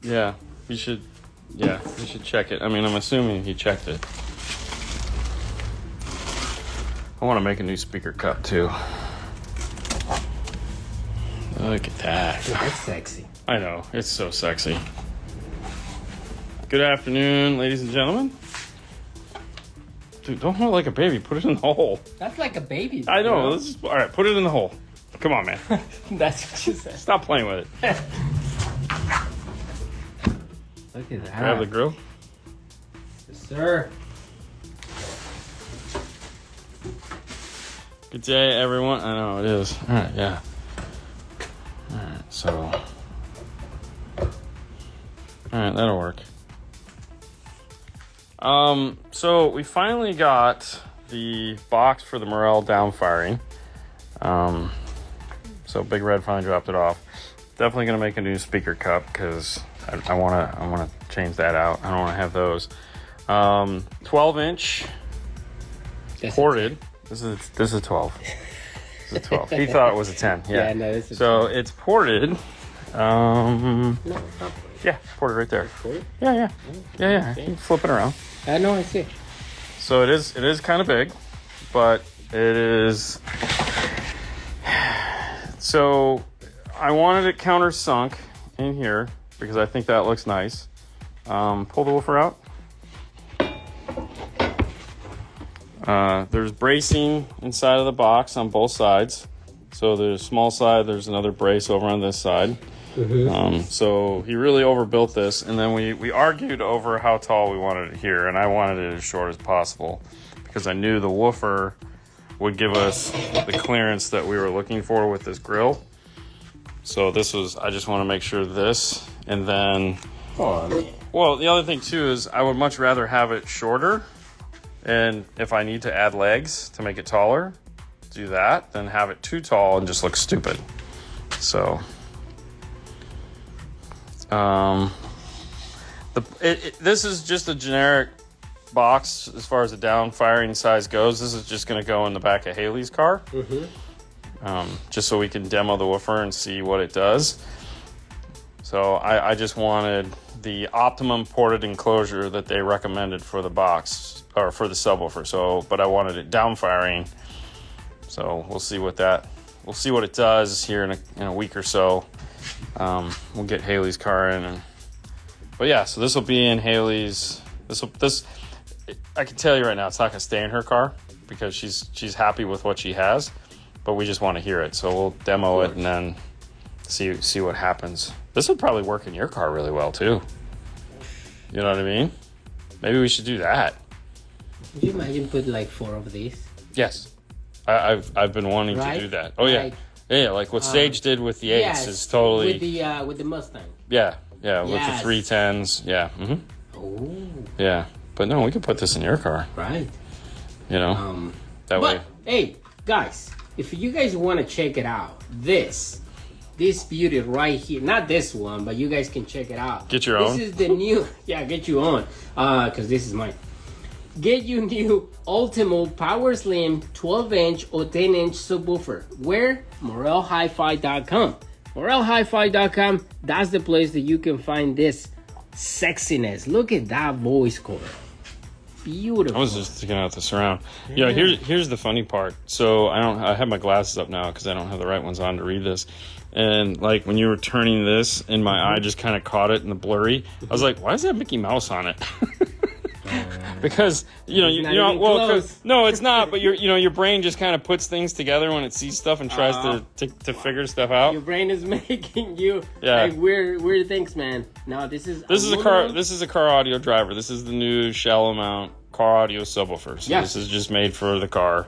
Yeah, you should. Yeah, you should check it. I mean, I'm assuming he checked it. I want to make a new speaker cup too. Look at that. Dude, that's sexy. I know, it's so sexy. Good afternoon, ladies and gentlemen. Dude, don't hold it like a baby. Put it in the hole. That's like a baby. I know. All right, put it in the hole. Come on, man. That's what you said. Stop playing with it. Look at that. Grab the grill. Yes, sir. Good day, everyone. I know it is. All right, yeah. All right, so. All right, that'll work. So we finally got the box for the Morel downfiring. So Big Red finally dropped it off. Definitely gonna make a new speaker cup because I wanna change that out. I don't wanna have those. 12-inch ported. This is a 12. This is a 12. He thought it was a 10. Yeah. Yeah, no, this is so 10. It's ported. No, it's not. Yeah, ported right there. Ported? Yeah. You can flip it around. I know, I see. So it is kind of big, but it is. So I wanted it countersunk in here because I think that looks nice. Pull the woofer out. There's bracing inside of the box on both sides. So there's a small side, there's another brace over on this side. Mm-hmm. So he really overbuilt this, and then we argued over how tall we wanted it here, and I wanted it as short as possible because I knew the woofer would give us the clearance that we were looking for with this grill. So I just want to make sure this, and then, well, the other thing too is I would much rather have it shorter, and if I need to add legs to make it taller, do that, than have it too tall and just look stupid. So. This is just a generic box as far as the down firing size goes. This is just going to go in the back of Haley's car, just so we can demo the woofer and see what it does. So I just wanted the optimum ported enclosure that they recommended for the box or for the subwoofer. So, but I wanted it down firing. So we'll see what it does here in a week or so. We'll get Haley's car in, but yeah, so this will be in Haley's. I can tell you right now, it's not going to stay in her car because she's happy with what she has, but we just want to hear it, so we'll demo it and then see what happens. This would probably work in your car really well too. You know what I mean? Maybe we should do that. Could you imagine put like 4 of these? Yes, I've been wanting to do that. Oh yeah. Yeah, like what Sage did with the 8s is totally with the Mustang. Yeah, with the 310s. Yeah. Mm-hmm. Oh. Yeah, but no, we could put this in your car. Right. You know, that way. Hey, guys, if you guys want to check it out, this beauty right here, not this one, but you guys can check it out. Get your own. This is the new. Yeah, get you on. Because this is mine. Get you new Ultimo Power Slim 12-inch or 10-inch subwoofer. Where? MorelHiFi.com. MorelHiFi.com, that's the place that you can find this sexiness. Look at that voice cord. Beautiful. I was just taking out the surround. Yeah, here's the funny part. So I have my glasses up now because I don't have the right ones on to read this. And like when you were turning this, and my eye just kind of caught it in the blurry. I was like, why is that Mickey Mouse on it? Because no, it's not. But your brain just kind of puts things together when it sees stuff and tries to figure stuff out. Your brain is making you like weird things, man. No, this is a car audio driver. This is the new shallow mount car audio subwoofer. So this is just made for the car.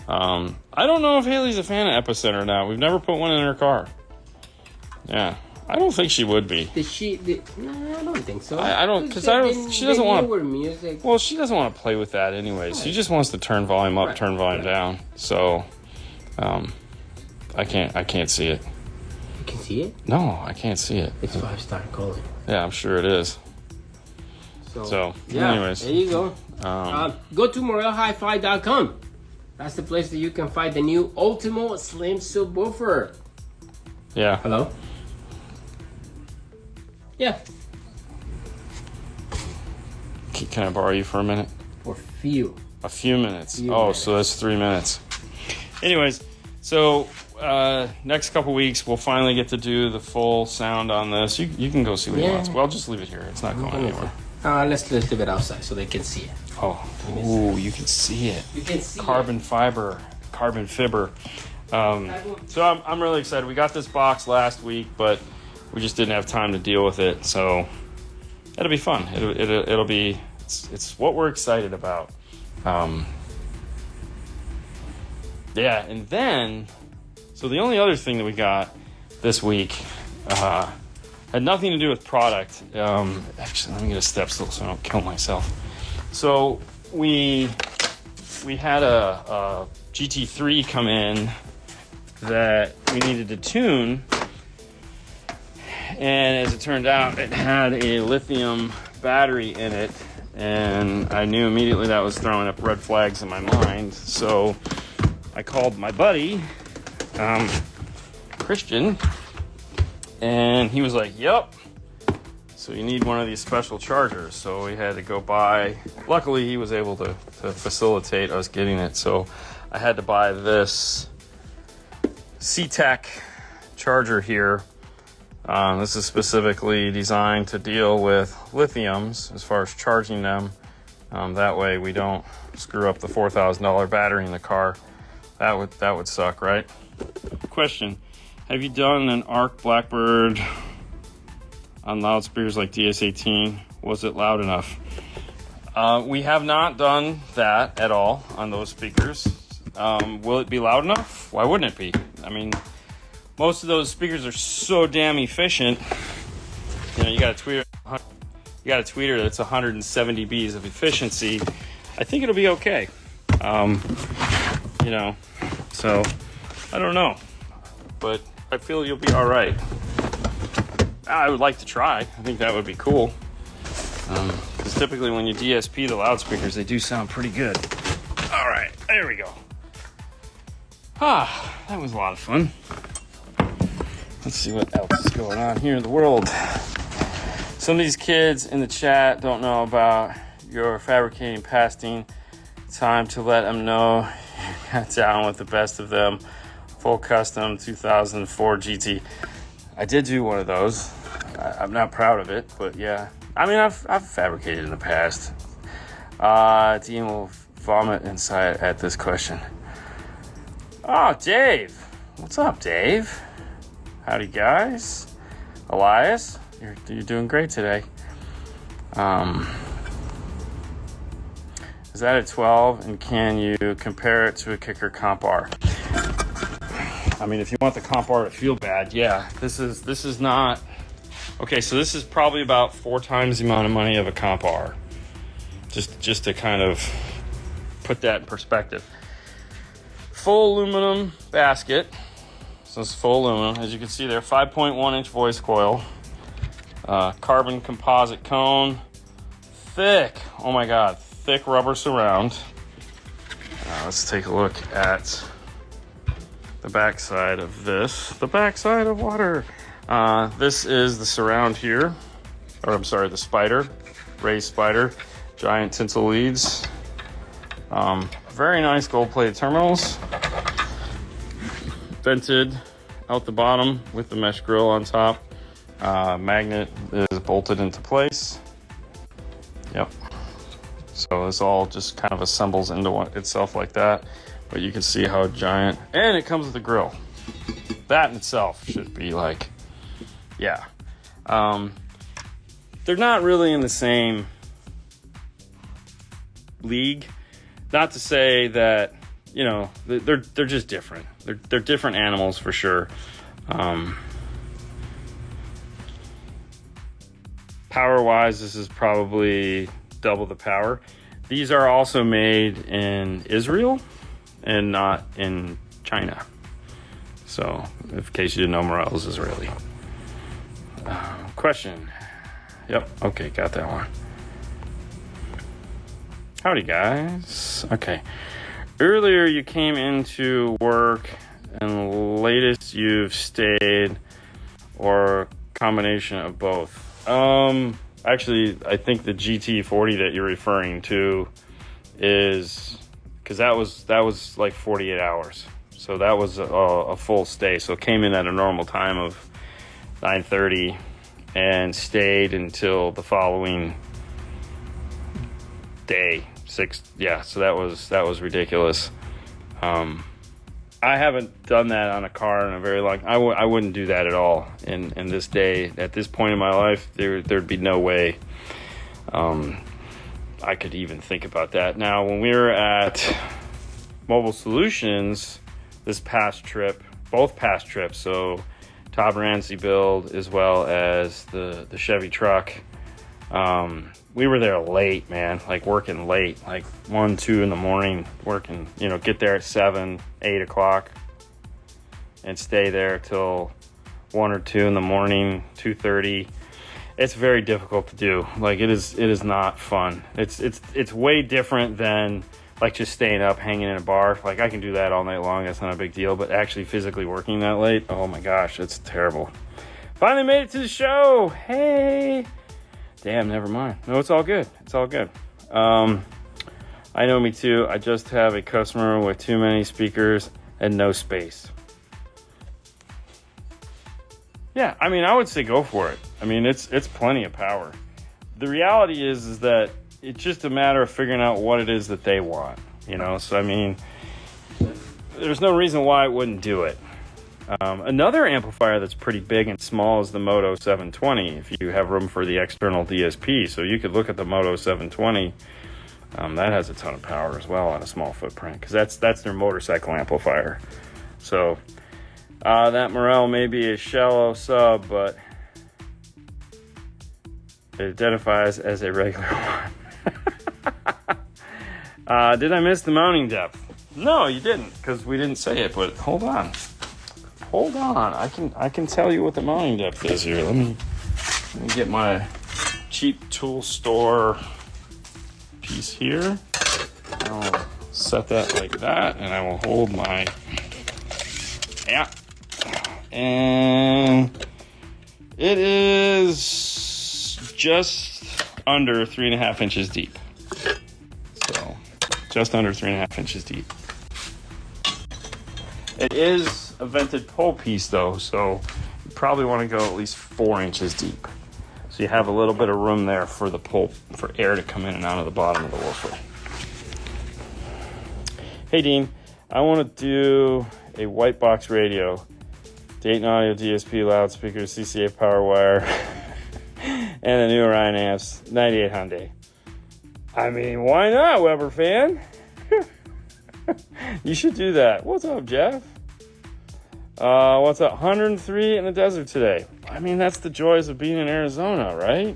I don't know if Haley's a fan of Epicenter now. We've never put one in her car. Yeah. I don't think she would be. No, I don't think so. I don't, because she doesn't want to. Music. Well, she doesn't want to play with that anyways. Right. She just wants to turn volume up, turn volume down. So, I can't see it. You can see it? No, I can't see it. It's 5-star quality. Yeah, I'm sure it is. So anyways, there you go. Go to MorelHiFi.com. That's the place that you can find the new Ultimo Slim subwoofer. Yeah. Hello. Yeah. Can I borrow you for a minute? For few. A few minutes. Minutes. So that's 3 minutes. Anyways, so next couple weeks we'll finally get to do the full sound on this. You can go see what he wants. Well, I'll just leave it here. It's not going anywhere. Let's leave it outside so they can see it. Oh, ooh, you can see it. You can see carbon fiber. So I'm really excited. We got this box last week, but we just didn't have time to deal with it. So it'll be fun. It'll be. It's what we're excited about. Yeah, and then, so the only other thing that we got this week had nothing to do with product. Actually, let me get a step stool so I don't kill myself. So we had a GT3 come in that we needed to tune, and as it turned out, it had a lithium battery in it, and I knew immediately that was throwing up red flags in my mind. So I called my buddy, Christian, and he was like, yep, so you need one of these special chargers. So we had to go buy, luckily he was able to facilitate us getting it. So I had to buy this C-Tech charger here. This is specifically designed to deal with lithiums as far as charging them. That way we don't screw up the $4,000 battery in the car. That would suck, right? Question: have you done an ARC Blackbird on loudspeakers like DS18? Was it loud enough? We have not done that at all on those speakers. Will it be loud enough? Why wouldn't it be? I mean, most of those speakers are so damn efficient. You know, you got a tweeter that's 170 Bs of efficiency. I think it'll be okay. You know, so I don't know, but I feel you'll be all right. I would like to try. I think that would be cool. Because typically when you DSP the loudspeakers, they do sound pretty good. All right, there we go. That was a lot of fun. Let's see what else is going on here in the world. Some of these kids in the chat don't know about your fabricating pasting. Time to let them know you got down with the best of them. Full custom 2004 GT. I did do one of those. I'm not proud of it, but yeah. I mean, I've fabricated in the past. Dean will vomit inside at this question. Oh, Dave. What's up, Dave? Howdy, guys. Elias, you're doing great today. Is that a 12, and can you compare it to a Kicker Comp R? I mean, if you want the Comp R to feel bad, yeah. This is not... Okay, so this is probably about 4 times the amount of money of a Comp R. Just to kind of put that in perspective. Full aluminum basket. So it's full aluminum. As you can see there, 5.1 inch voice coil. Carbon composite cone. Thick. Oh my God. Thick rubber surround. Let's take a look at the backside of this. The backside of water. This is the surround here. Or I'm sorry, the spider. Raised spider. Giant tinsel leads. Very nice gold-plated terminals. Vented out the bottom with the mesh grill on top. Magnet is bolted into place. Yep. So this all just kind of assembles into itself like that. But you can see how giant. And it comes with a grill. That in itself should be like, yeah. They're not really in the same league. Not to say that, you know, they're just different. They're different animals for sure. Power-wise, this is probably double the power. These are also made in Israel and not in China. So, in case you didn't know, Morel is Israeli. Question. Yep, okay, got that one. Howdy, guys. Okay. Earlier you came into work and latest you've stayed, or combination of both. Actually, I think the GT40 that you're referring to is because that was like 48 hours. So that was a full stay. So it came in at a normal time of 9:30 and stayed until the following day, 6. Yeah, so that was ridiculous. I haven't done that on a car in a very long. I wouldn't do that at all in this day. At this point in my life, there'd be no way I could even think about that. Now, when we were at Mobile Solutions this past trip, both past trips, so Todd Ramsey build as well as the Chevy truck, we were there late, man, like working late, like 1, 2 in the morning, working, get there at 7, 8 o'clock and stay there till 1 or 2 in the morning, 2:30. It's very difficult to do. Like it is not fun. It's way different than like just staying up, hanging in a bar. Like I can do that all night long. That's not a big deal, but actually physically working that late, oh my gosh, it's terrible. Finally made it to the show. Hey. Damn, never mind. No, it's all good. It's all good. I know me too. I just have a customer with too many speakers and no space. Yeah, I mean, I would say go for it. I mean, it's plenty of power. The reality is that it's just a matter of figuring out what it is that they want, So, I mean, there's no reason why I wouldn't do it. Another amplifier that's pretty big and small is the Moto 720, if you have room for the external DSP. So you could look at the Moto 720. That has a ton of power as well on a small footprint, because that's their motorcycle amplifier. So that Morel may be a shallow sub, but it identifies as a regular one. Did I miss the mounting depth? No, you didn't, because we didn't say it, but hold on. I can tell you what the mounting depth is here. Let me get my cheap tool store piece here. I'll set that like that, and I will hold my and it is just under 3.5 inches deep. So just under 3.5 inches deep. It is a vented pole piece though, so you probably want to go at least 4 inches deep. So you have a little bit of room there for the pole, for air to come in and out of the bottom of the woofer. Hey Dean, I want to do a white box radio, Dayton Audio DSP loudspeaker, CCA power wire, and the new Orion amps, 98 Hyundai. I mean, why not, Weber fan? You should do that. What's up, Jeff? What's up? 103 in the desert today. I mean, that's the joys of being in Arizona, right?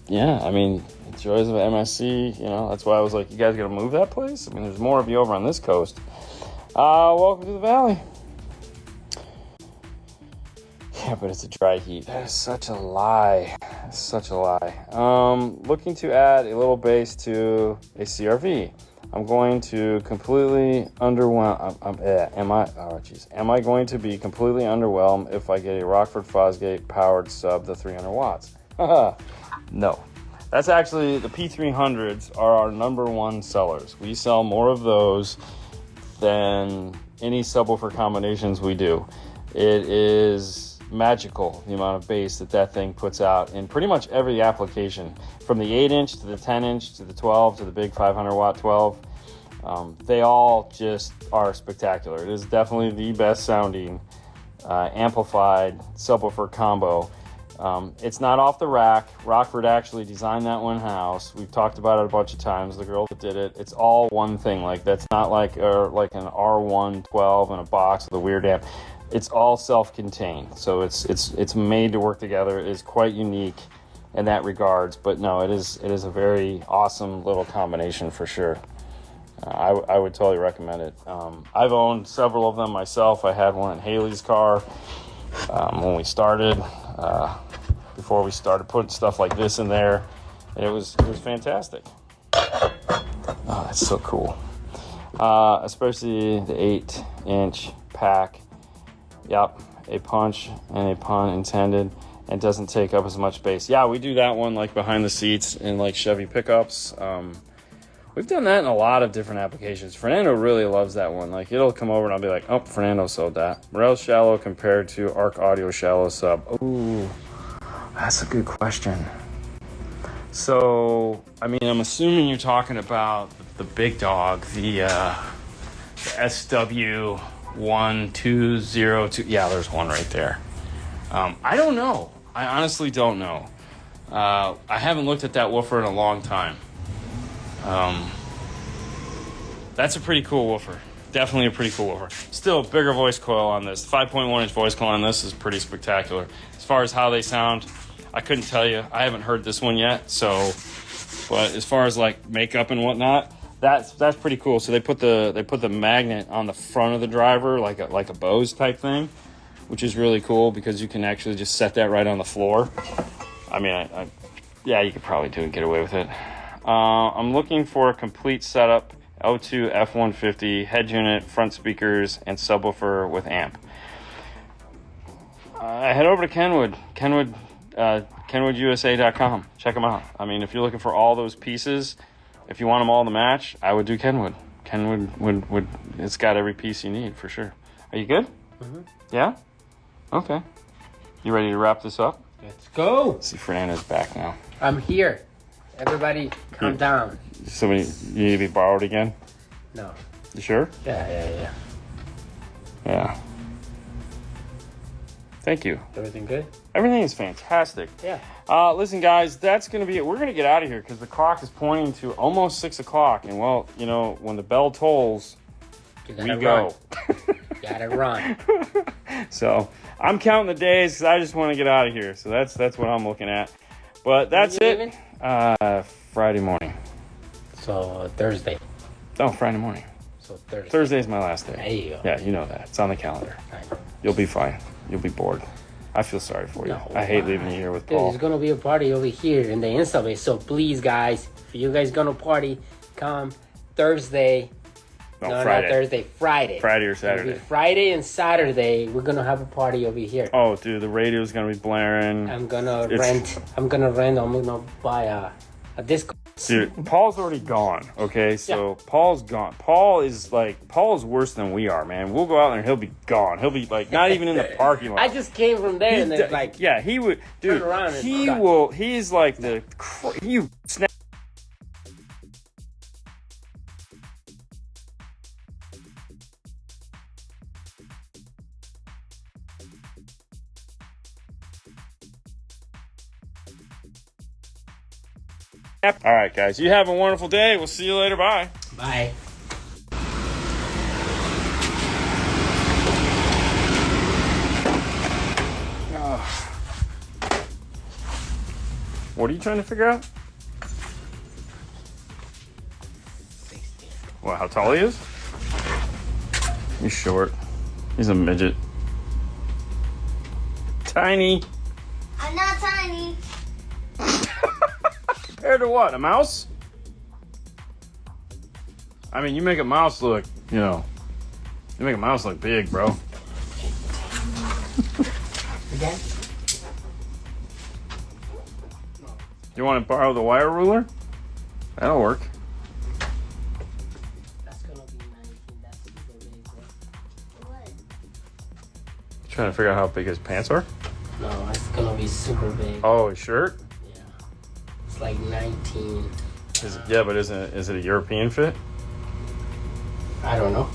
Yeah, I mean, the joys of MSC, that's why I was like, you guys gonna move that place? I mean, there's more of you over on this coast. Welcome to the valley. Yeah, but it's a dry heat. That is such a lie. Looking to add a little bass to a CRV. I'm going to completely underwhelm. Am I going to be completely underwhelmed if I get a Rockford Fosgate powered sub the 300 watts? No. That's actually, the P300s are our number one sellers. We sell more of those than any subwoofer combinations we do. It is magical, the amount of bass that thing puts out in pretty much every application, from the 8-inch to the 10-inch to the 12 to the big 500 watt 12. They all just are spectacular. It is definitely the best sounding amplified subwoofer combo. It's not off the rack. Rockford actually designed that one house. We've talked about it a bunch of times. The girl that did it, it's all one thing. Like, that's not like an R112 in a box with a weird amp. It's all self-contained, so it's made to work together. It is quite unique in that regards, but no, it is a very awesome little combination for sure. I would totally recommend it. I've owned several of them myself. I had one in Haley's car when we started, before we started putting stuff like this in there, and it was fantastic. Oh, that's so cool. Especially the 8-inch pack. Yep, a punch and a pun intended, and doesn't take up as much space. Yeah, we do that one like behind the seats in like Chevy pickups. We've done that in a lot of different applications. Fernando really loves that one. Like, it'll come over and I'll be like, oh, Fernando sold that. Morel shallow compared to Arc Audio shallow sub. Ooh, that's a good question. So, I mean, I'm assuming you're talking about the big dog, the SW1202. Yeah, there's one right there. I don't know. I honestly don't know. I haven't looked at that woofer in a long time. That's a pretty cool woofer. Definitely a pretty cool woofer. Still, bigger voice coil on this. 5.1 inch voice coil on this is pretty spectacular. As far as how they sound, I couldn't tell you. I haven't heard this one yet. So, but as far as like makeup and whatnot, that's pretty cool. So they put the magnet on the front of the driver, like a Bose type thing, which is really cool because you can actually just set that right on the floor. I mean, yeah, you could probably get away with it. I'm looking for a complete setup, O2 F150, head unit, front speakers, and subwoofer with amp. Head over to Kenwood, KenwoodUSA.com. Check them out. I mean, if you're looking for all those pieces, if you want them all to match, I would do Kenwood. Kenwood would it's got every piece you need for sure. Are you good? Mm-hmm. Yeah? Okay. You ready to wrap this up? Let's go. Let's see, Fernando's back now. I'm here. Everybody, calm down. Somebody, you need to be borrowed again? No. You sure? Yeah. Yeah. Thank you. Everything good? Everything is fantastic. Yeah. Listen, guys, that's going to be it. We're going to get out of here because the clock is pointing to almost 6 o'clock. And, well, you know, when the bell tolls, we go. Gotta run. So I'm counting the days because I just want to get out of here. So that's what I'm looking at. But that's it. Leaving? Friday morning. So Thursday. Oh, Friday morning. So Thursday. Thursday's my last day. There you go. Yeah, you know that. It's on the calendar. You'll be fine. You'll be bored. I feel sorry for you. No, I hate leaving you here with Dude, Paul. there's gonna be a party over here in the install base. So please, guys, if you guys gonna party, come Thursday. No, Friday. not Thursday. Friday. Friday or Saturday. Friday and Saturday, we're gonna have a party over here. Oh, dude, the radio's gonna be blaring. I'm gonna rent. I'm gonna buy a disco. Dude, Paul's already gone. Okay, so yeah. Paul's gone. Paul is worse than we are, man. We'll go out there and he'll be gone. He'll be like not even in the parking lot. I just came from there and then like yeah, he would. Dude, turn around and he got... will. He's like the you snap. All right, guys. You have a wonderful day. We'll see you later. Bye. Bye. What are you trying to figure out? What, how tall he is? He's short. He's a midget. Tiny. I'm not tiny. Compared to what? A mouse? I mean, you make a mouse look, you make a mouse look big, bro. Again? You want to borrow the wire ruler? That'll work. That's gonna be 19. That's super big. What? Trying to figure out how big his pants are? No, it's gonna be super big. Oh, his shirt? Yeah. It's like 19. Yeah, but is it a European fit? I don't know.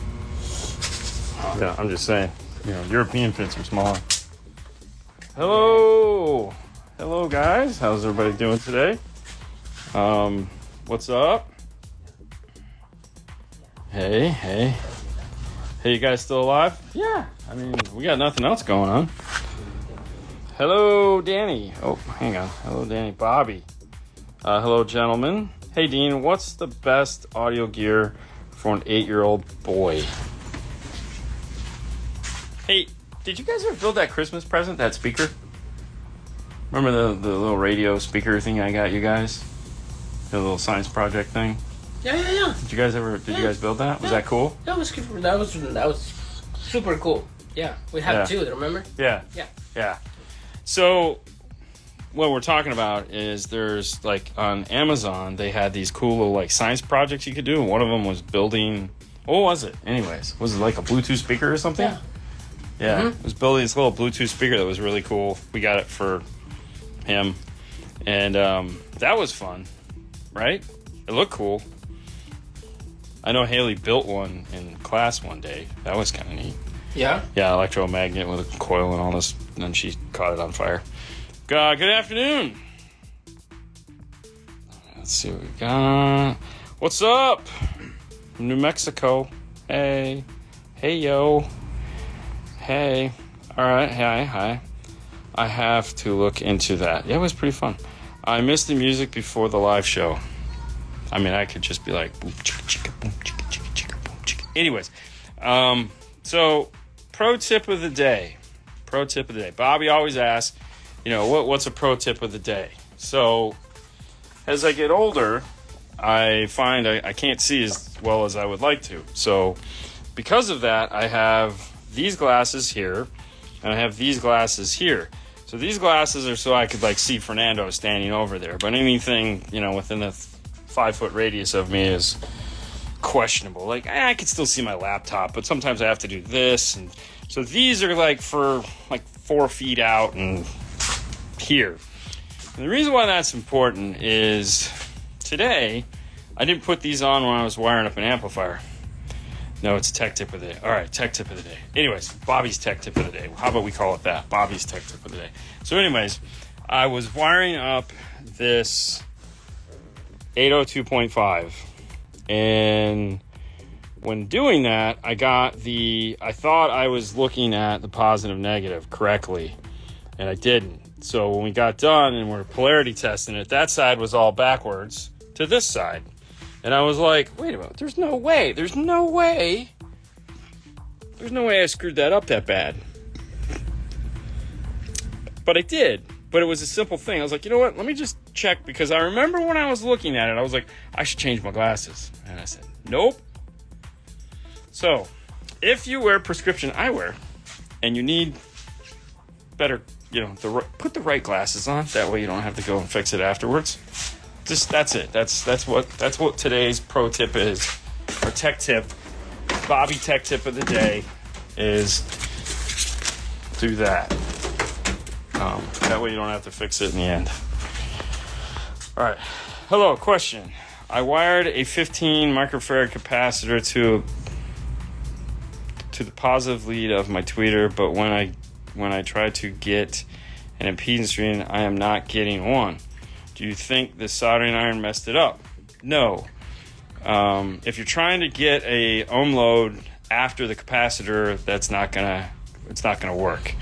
Yeah, I'm just saying. European fits are smaller. Hello. Hello, guys. How's everybody doing today? What's up? Hey. Hey, you guys still alive? Yeah. I mean, we got nothing else going on. Hello, Danny. Oh, hang on. Hello, Danny. Bobby. Hello, gentlemen. Hey, Dean, what's the best audio gear for an 8-year-old boy? Hey, did you guys ever build that Christmas present, that speaker? Remember the little radio speaker thing I got you guys? The little science project thing? Yeah. Did you guys build that? Was that cool? That was super cool. Yeah, we have Yeah. two. Remember? Yeah. Yeah. Yeah. So what we're talking about is there's like on Amazon they had these cool little like science projects you could do. One of them was building. What was it? Anyways, was it like a Bluetooth speaker or something? Yeah. Yeah. Mhm. It was building this little Bluetooth speaker that was really cool. We got it for him, and that was fun, right? It looked cool. I know Haley built one in class one day. That was kind of neat. Yeah. Yeah, electromagnet with a coil and all this, and then she caught it on fire. Good afternoon. Let's see what we got. What's up? New Mexico. Hey. Hey, yo. Hey. All right. Hi. I have to look into that. Yeah, it was pretty fun. I missed the music before the live show. I mean, I could just be like, boom, chicka, chicka, boom, chicka, chicka, chicka, boom, chicka. Anyways, so pro tip of the day. Bobby always asks, what's a pro tip of the day? So as I get older, I find I can't see as well as I would like to. So because of that, I have these glasses here, and I have these glasses here. So these glasses are so I could like see Fernando standing over there. But anything, within the 5-foot radius of me is questionable. Like I could still see my laptop, but sometimes I have to do this. And so these are like for like 4 feet out and here. And the reason why that's important is today I didn't put these on when I was wiring up an amplifier. No, it's tech tip of the day. All right, tech tip of the day. Anyways, Bobby's tech tip of the day. How about we call it that? Bobby's tech tip of the day. So anyways, I was wiring up this 802.5, and when doing that, I thought I was looking at the positive negative correctly, and I didn't. So when we got done and we're polarity testing it, that side was all backwards to this side. And I was like, wait a minute, there's no way I screwed that up that bad. But I did. But it was a simple thing. I was like, you know what? Let me just check, because I remember when I was looking at it, I was like, I should change my glasses. And I said, nope. So, if you wear prescription eyewear and you need better, put the right glasses on. That way you don't have to go and fix it afterwards. That's it. That's what today's pro tip is, or tech tip. Bobby tech tip of the day is do that. That way you don't have to fix it in the end. All right. Hello, question. I wired a 15 microfarad capacitor to the positive lead of my tweeter, but when I try to get an impedance reading, I am not getting one. Do you think the soldering iron messed it up? No. If you're trying to get a ohm load after the capacitor, it's not gonna work.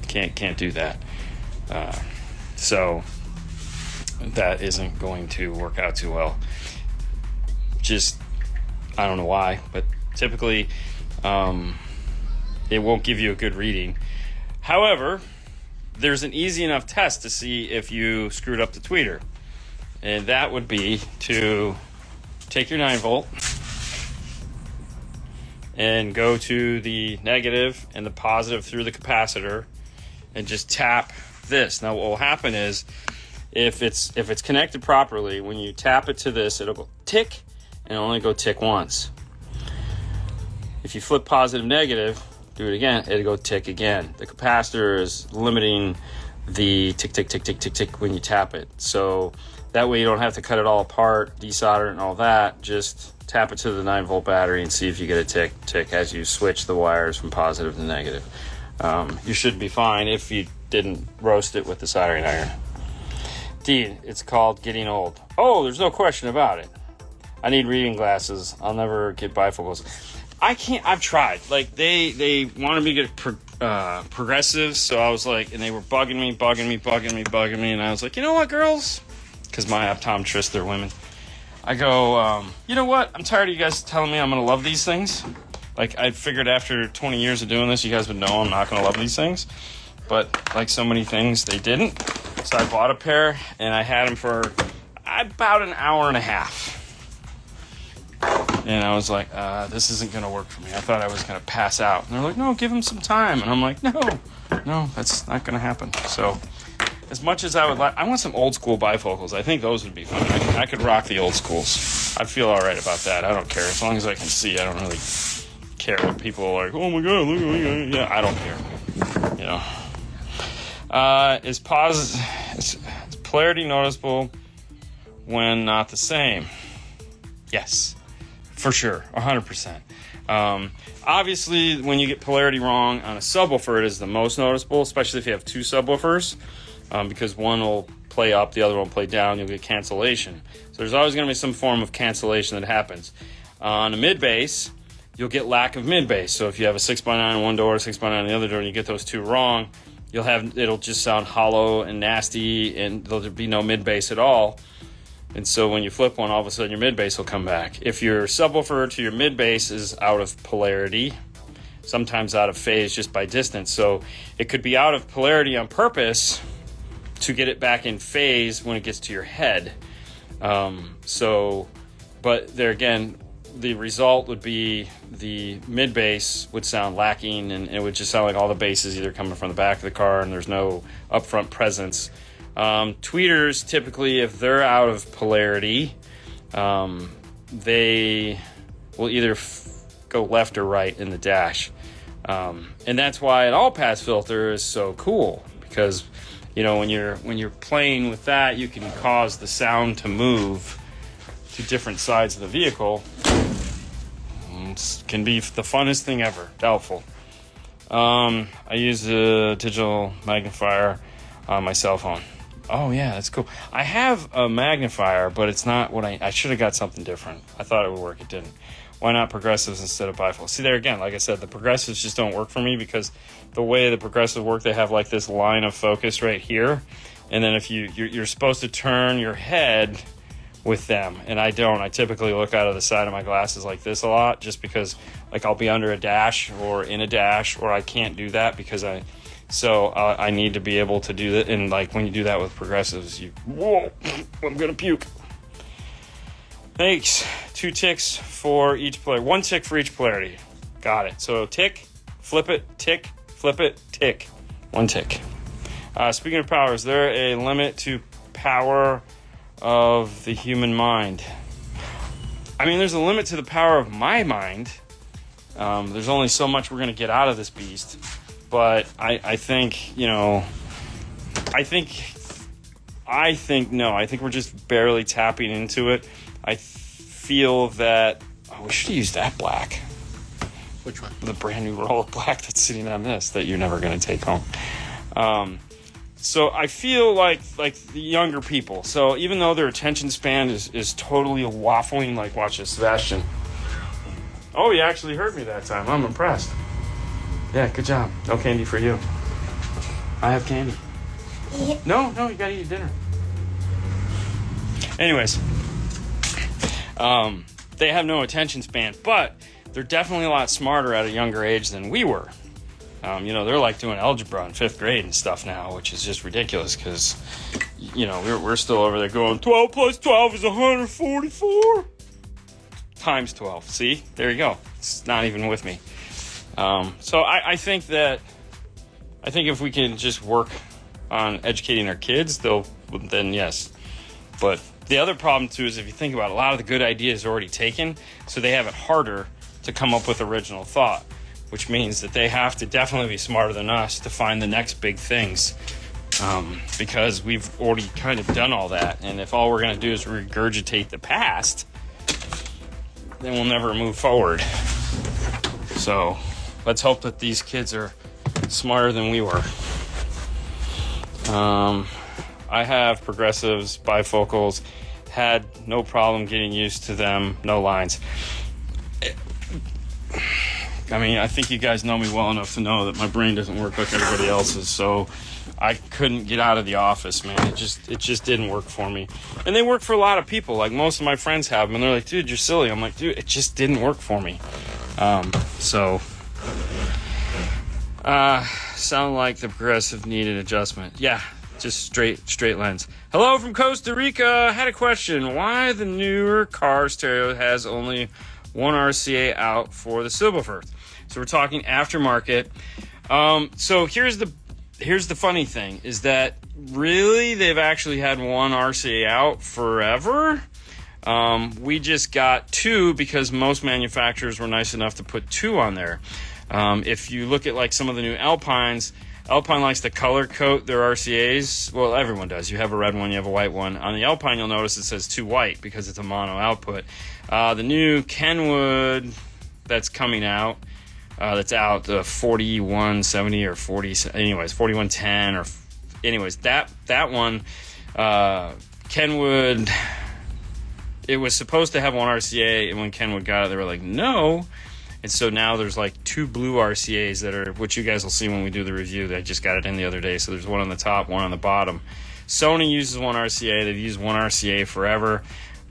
Can't do that. So that isn't going to work out too well. Just, I don't know why, but typically it won't give you a good reading. However, there's an easy enough test to see if you screwed up the tweeter. And that would be to take your 9-volt and go to the negative and the positive through the capacitor and just tap this. Now what will happen is if it's connected properly, when you tap it to this, it'll go tick and it'll only go tick once. If you flip positive negative, do it again, it'll go tick again. The capacitor is limiting the tick, tick, tick, tick, tick, tick when you tap it. So that way you don't have to cut it all apart, desolder it and all that. Just tap it to the 9-volt battery and see if you get a tick as you switch the wires from positive to negative. You should be fine if you didn't roast it with the soldering iron. Dean, it's called getting old. Oh, there's no question about it. I need reading glasses. I'll never get bifocals. I can't. I've tried. Like they wanted me to get progressives, so I was like, and they were bugging me, and I was like, you know what, girls? Because my optometrists, they're women. I go, you know what? I'm tired of you guys telling me I'm gonna love these things. Like I figured after 20 years of doing this, you guys would know I'm not gonna love these things. But like so many things, they didn't. So I bought a pair, and I had them for about an hour and a half. And I was like, this isn't going to work for me. I thought I was going to pass out. And they're like, no, give him some time. And I'm like, no, that's not going to happen. So as much as I would like, I want some old school bifocals. I think those would be fun. I could rock the old schools. I'd feel all right about that. I don't care. As long as I can see, I don't really care what people are like, oh my God, look at me. Yeah, I don't care. You know. Is polarity noticeable when not the same? Yes, for sure, 100%. Obviously, when you get polarity wrong on a subwoofer, it is the most noticeable, especially if you have two subwoofers, because one will play up, the other one will play down, you'll get cancellation. So there's always going to be some form of cancellation that happens. On a mid-bass, you'll get lack of mid-bass. So if you have a 6x9 in one door, 6x9 in the other door, and you get those two wrong, it'll just sound hollow and nasty, and there'll be no mid-bass at all. And so when you flip one, all of a sudden your mid-bass will come back. If your subwoofer to your mid-bass is out of polarity, sometimes out of phase just by distance. So it could be out of polarity on purpose to get it back in phase when it gets to your head. But there again, the result would be the mid-bass would sound lacking, and it would just sound like all the bass is either coming from the back of the car and there's no upfront presence. Tweeters, typically, if they're out of polarity, they will either go left or right in the dash. And that's why an all-pass filter is so cool, because you know when you're playing with that, you can cause the sound to move to different sides of the vehicle. It can be the funnest thing ever. Doubtful. I use a digital magnifier on my cell phone. Oh yeah, that's cool. I have a magnifier, but it's not what I should have got something different. I thought it would work, it didn't. Why not progressives instead of bifocals? See, there again, like I said, the progressives just don't work for me, because the way the progressives work, they have like this line of focus right here, and then if you're supposed to turn your head with them, and I don't. I typically look out of the side of my glasses like this a lot, just because like I'll be under a dash or in a dash, or I can't do that because I need to be able to do that. And like when you do that with progressives, whoa, I'm gonna puke. Thanks. 2 ticks for each polarity. 1 tick for each polarity. Got it. So tick, flip it, tick, flip it, tick. 1 tick. Speaking of power, is there a limit to power of the human mind? I mean, there's a limit to the power of my mind. There's only so much we're gonna get out of this beast. But I think, no. I think we're just barely tapping into it. I feel that we should have used that black. Which one? The brand new roll of black that's sitting on this that you're never going to take home. So I feel like the younger people. So even though their attention span is totally waffling, like watch this, Sebastian. Oh, you actually heard me that time. I'm impressed. Yeah, good job. No candy for you. I have candy. No, you gotta eat dinner. Anyways, they have no attention span, but they're definitely a lot smarter at a younger age than we were. They're like doing algebra in 5th grade and stuff now, which is just ridiculous because, we're still over there going 12 plus 12 is 144 times 12. See, there you go. It's not even with me. So I think if we can just work on educating our kids, then yes. But the other problem too is if you think about it, a lot of the good ideas are already taken, so they have it harder to come up with original thought, which means that they have to definitely be smarter than us to find the next big things, because we've already kind of done all that. And if all we're going to do is regurgitate the past, then we'll never move forward. So let's hope that these kids are smarter than we were. I have progressives, bifocals, had no problem getting used to them, no lines. I mean, I think you guys know me well enough to know that my brain doesn't work like everybody else's, so I couldn't get out of the office, man. It just didn't work for me. And they work for a lot of people. Like, most of my friends have them, and they're like, dude, you're silly. I'm like, dude, it just didn't work for me. Sound like the progressive needed adjustment. Yeah, just straight lens. Hello from Costa Rica. I had a question. Why the newer car stereo has only 1 RCA out for the subwoofer. So we're talking aftermarket. So here's the funny thing is that really they've actually had 1 RCA out forever. We just got 2 because most manufacturers were nice enough to put 2 on there. If you look at like some of the new Alpines, Alpine likes to color code their RCAs. Well, everyone does. You have a red one, you have a white one. On the Alpine, you'll notice it says 2 white because it's a mono output. The new Kenwood that's coming out, that's out the 4170 or 4110 or anyways, that one, Kenwood, it was supposed to have 1 RCA, and when Kenwood got it, they were like, no. And so now there's like 2 blue RCAs that are, which you guys will see when we do the review. I just got it in the other day. So there's one on the top, one on the bottom. Sony uses 1 RCA. They've used 1 RCA forever.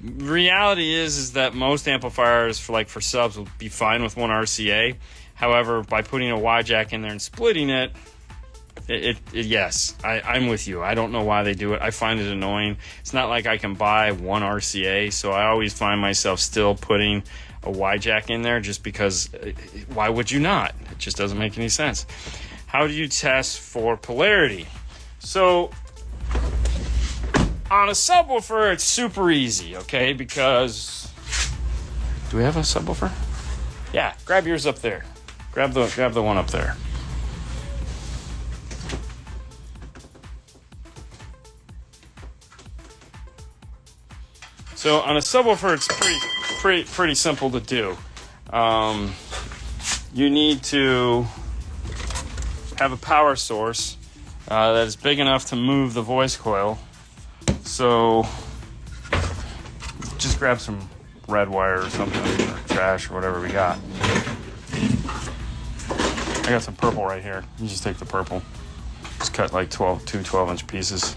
Reality is that most amplifiers for subs will be fine with 1 RCA. However, by putting a Y jack in there and splitting it, yes, I'm with you. I don't know why they do it. I find it annoying. It's not like I can buy 1 RCA, so I always find myself still putting a Y jack in there just because why would you not? It just doesn't make any sense. How do you test for polarity? So on a subwoofer, it's super easy, okay? Because do we have a subwoofer? Yeah, grab yours up there. Grab the one up there. So on a subwoofer, it's pretty simple to do. You need to have a power source that is big enough to move the voice coil. So just grab some red wire or something, or trash or whatever we got. I got some purple right here. You just take the purple. Just cut like 2 12-inch pieces.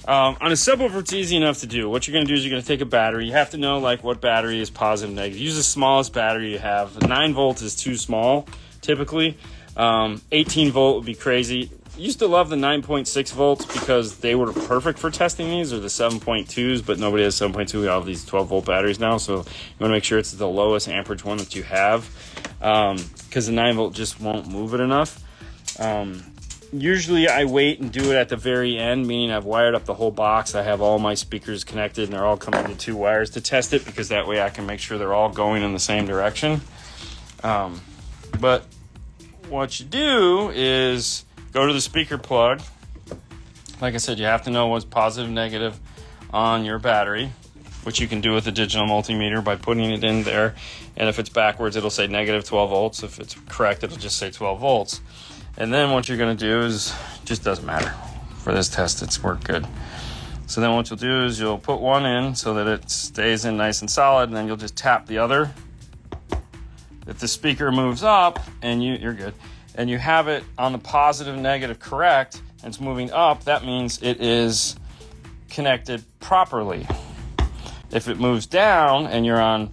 On a subwoofer, it's easy enough to do. What you're going to do is you're going to take a battery. You have to know what battery is positive and negative. Use the smallest battery you have. 9 volt is too small, typically. 18 volt would be crazy. Used to love the 9.6 volts because they were perfect for testing these, or the 7.2s, but nobody has 7.2. We all have these 12 volt batteries now, so you want to make sure it's the lowest amperage one that you have, because the 9 volt just won't move it enough. Usually I wait and do it at the very end, meaning I've wired up the whole box. I have all my speakers connected and they're all coming to 2 wires to test it, because that way I can make sure they're all going in the same direction. But what you do is go to the speaker plug. Like I said, you have to know what's positive and negative on your battery, which you can do with a digital multimeter by putting it in there. And if it's backwards, it'll say negative 12 volts. If it's correct, it'll just say 12 volts. And then what you're going to do is, just doesn't matter. For this test, it's worked good. So then what you'll do is you'll put one in so that it stays in nice and solid, and then you'll just tap the other. If the speaker moves up, and you're good, and you have it on the positive and negative correct, and it's moving up, that means it is connected properly. If it moves down and you're on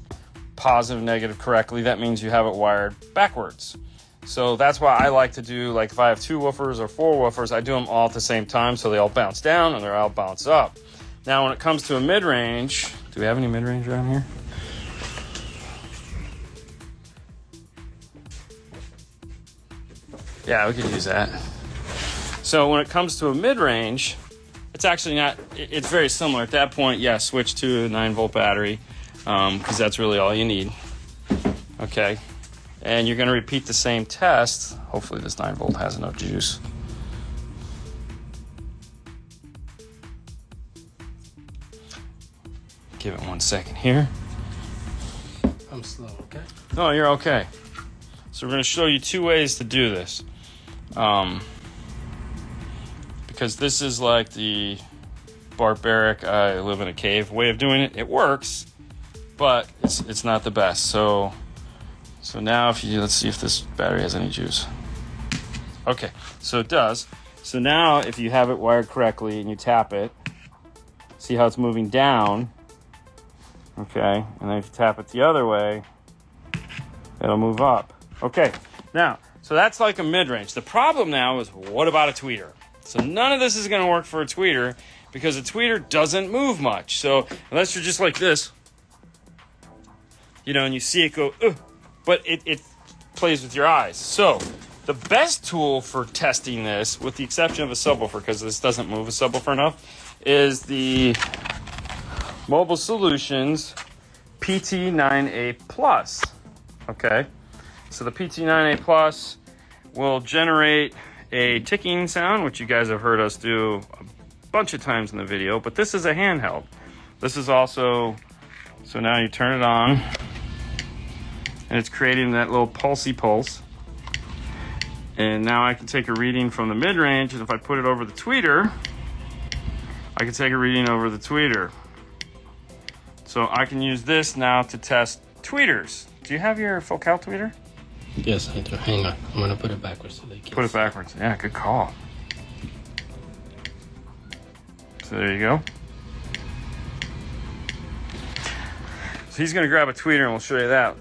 positive and negative correctly, that means you have it wired backwards. So that's why I like to do, if I have 2 woofers or 4 woofers, I do them all at the same time so they all bounce down and they all bounce up. Now when it comes to a mid-range, do we have any mid-range around here? Yeah, we could use that. So when it comes to a mid-range, it's actually not, it's very similar. At that point, yeah, switch to a 9-volt battery, because that's really all you need. Okay. And you're going to repeat the same test. Hopefully this 9-volt has enough juice. Give it 1 second here. I'm slow, okay? No, you're okay. So we're going to show you 2 ways to do this. Because this is like the barbaric, I live in a cave way of doing it. It works, but it's not the best. So now let's see if this battery has any juice. Okay, so it does. So now if you have it wired correctly and you tap it, see how it's moving down, okay? And then if you tap it the other way, it'll move up. Okay, now, so that's like a mid-range. The problem now is, what about a tweeter? So none of this is gonna work for a tweeter because a tweeter doesn't move much. So unless you're just like this, and you see it go, but it plays with your eyes. So the best tool for testing this, with the exception of a subwoofer, because this doesn't move a subwoofer enough, is the Mobile Solutions PT9A Plus. Okay, so the PT9A Plus will generate a ticking sound, which you guys have heard us do a bunch of times in the video, but this is a handheld. This is also, so now you turn it on, and it's creating that little pulsy pulse. And now I can take a reading from the mid-range, and if I put it over the tweeter, I can take a reading over the tweeter. So I can use this now to test tweeters. Do you have your Focal tweeter? Yes, I do. Hang on. I'm going to put it backwards so they can Put it backwards. Yeah, good call. So there you go. So he's going to grab a tweeter and we'll show you that.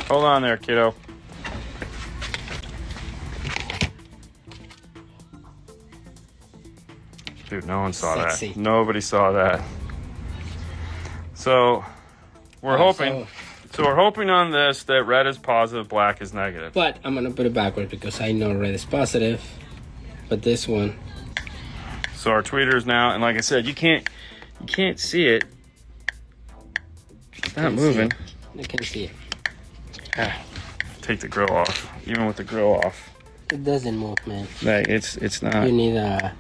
Hold on there, kiddo. Dude, no one saw Sexy. that. Nobody saw that. So we're hoping. So we're hoping on this that red is positive, black is negative. But I'm gonna put it backwards because I know red is positive. But this one. So our tweeters now, and like I said, you can't see it. It's not moving. I can see it. Take the grill off. Even with the grill off, It doesn't move, man. like it's not. You need a.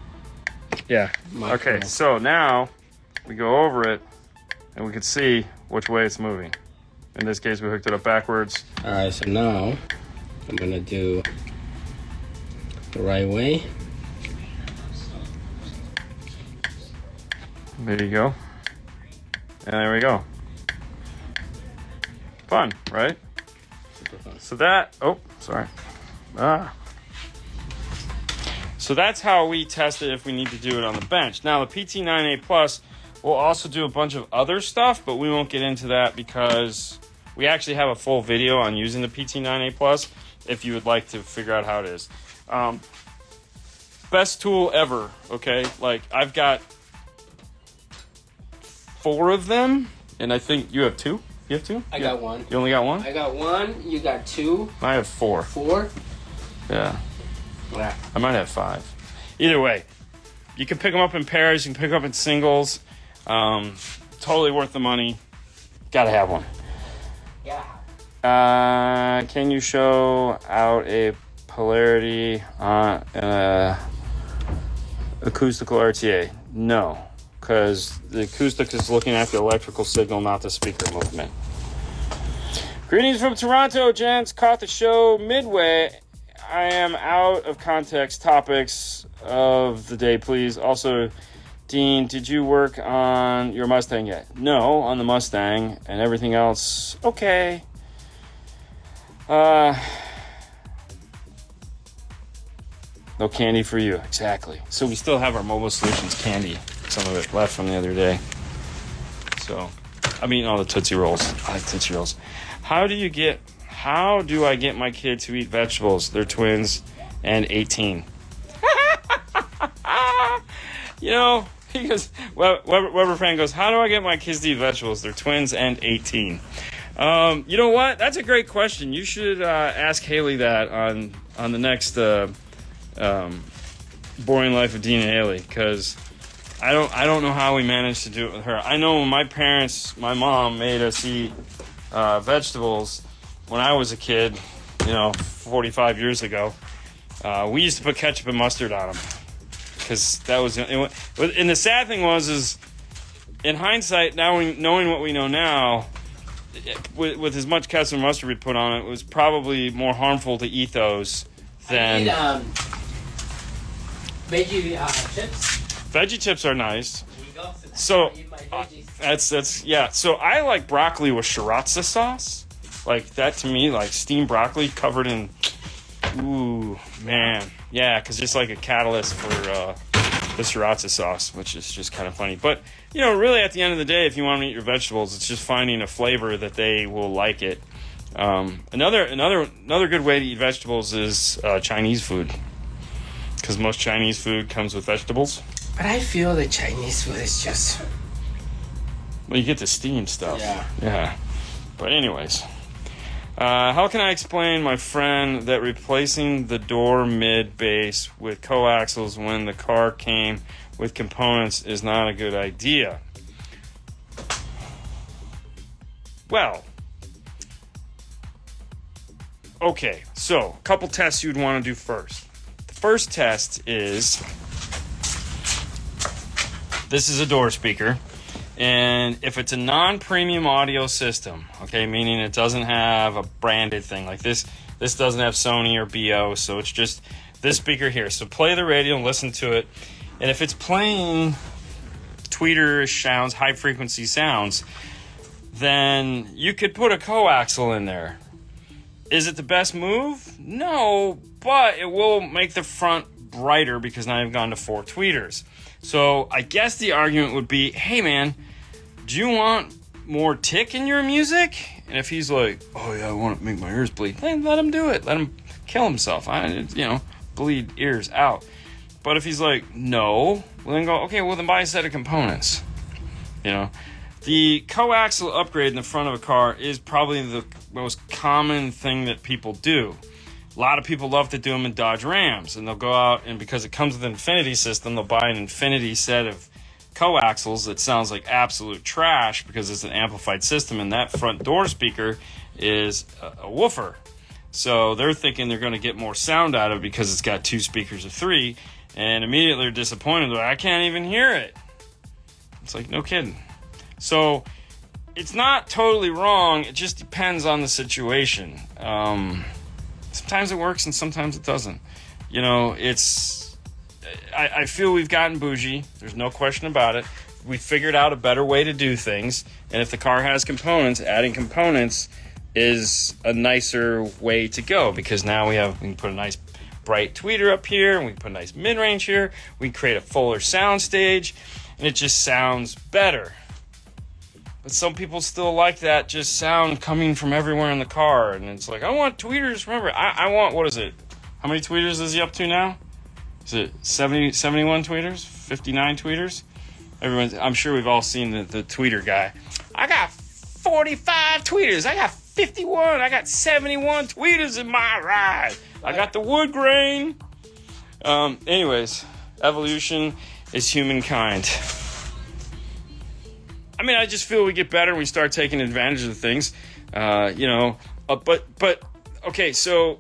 Yeah. micro. Okay. So now we go over it, and we can see which way it's moving. In this case, we hooked it up backwards. All right. So now I'm gonna do the right way. There you go. And there we go. Fun, right? Super fun. So that, sorry. So that's how we test it if we need to do it on the bench. Now the PT9A Plus will also do a bunch of other stuff, but we won't get into that because we actually have a full video on using the PT9A Plus if you would like to figure out how it is. Best tool ever, okay? Like, I've got 4 of them, and I think you have 2? You have 2? I got 1. You only got 1? I got 1. You got 2. I have 4. 4. Yeah. Yeah. I might have 5. Either way, you can pick them up in pairs. You can pick them up in singles. Totally worth the money. Gotta have one. Yeah. Can you show out a polarity on acoustical RTA? No, because the acoustic is looking at the electrical signal, not the speaker movement. Greetings from Toronto, gents. Caught the show midway. I am out of context topics of the day, please. Also, Dean, did you work on your Mustang yet? No, on the Mustang, and everything else, okay. No candy for you, exactly. So we still have our Mobile Solutions candy, some of it left from the other day. So, I'm eating all the Tootsie Rolls. I like Tootsie Rolls. How do I get my kid to eat vegetables? They're twins and 18. He goes, Weber Fan goes, how do I get my kids to eat vegetables? They're twins and 18. You know what? That's a great question. You should ask Haley that on the next Boring Life of Dean and Haley, because I don't know how we managed to do it with her. I know when my mom made us eat vegetables when I was a kid, 45 years ago. We used to put ketchup and mustard on them because that was. And the sad thing was in hindsight, now knowing what we know now, with as much ketchup and mustard we put on it, was probably more harmful to eat those than. Veggie chips. Veggie chips are nice. There you go. So Eat my veggies. that's yeah. So I like broccoli with sriracha sauce. Like that to me, like steamed broccoli covered in. Ooh, man, yeah, because it's like a catalyst for the sriracha sauce, which is just kind of funny. But really, at the end of the day, if you want to eat your vegetables, it's just finding a flavor that they will like it. Another good way to eat vegetables is Chinese food, because most Chinese food comes with vegetables. But I feel the Chinese food is just... Well, you get the steam stuff. Yeah. Yeah. But anyways. How can I explain, my friend, that replacing the door mid-base with coaxials when the car came with components is not a good idea? Well, okay, so a couple tests you'd want to do first. The first test is, this is a door speaker. And if it's a non-premium audio system, okay, meaning it doesn't have a branded thing like this doesn't have Sony or BO, so it's just this speaker here. So play the radio and listen to it. And if it's playing tweeterish sounds, high frequency sounds, then you could put a coaxial in there. Is it the best move? No, but it will make the front brighter because now you've gone to 4 tweeters. So I guess the argument would be, hey man, do you want more tick in your music? And if he's like, oh yeah, I want to make my ears bleed, then let him do it. Let him kill himself. Bleed ears out. But if he's like, no, well then go, okay, well then buy a set of components. The coaxial upgrade in the front of a car is probably the most common thing that people do. A lot of people love to do them in Dodge Rams, and they'll go out and because it comes with an Infinity system, they'll buy an Infinity set of coaxials that sounds like absolute trash because it's an amplified system, and that front door speaker is a woofer. So they're thinking they're going to get more sound out of it because it's got 2 speakers of 3, and immediately they're disappointed. They're like, I can't even hear it. It's like, no kidding. So it's not totally wrong. It just depends on the situation. Sometimes it works and sometimes it doesn't. I feel we've gotten bougie. There's no question about it. We figured out a better way to do things. And if the car has components, adding components is a nicer way to go because now we can put a nice bright tweeter up here and we can put a nice mid-range here. We can create a fuller sound stage and it just sounds better. But some people still like that just sound coming from everywhere in the car. And it's like, I want tweeters. Remember, I want, what is it? How many tweeters is he up to now? Is it 70, 71 tweeters? 59 tweeters? I'm sure we've all seen the tweeter guy. I got 45 tweeters. I got 51. I got 71 tweeters in my ride. I got the wood grain. Anyways, evolution is humankind. I just feel we get better when we start taking advantage of things, but okay, so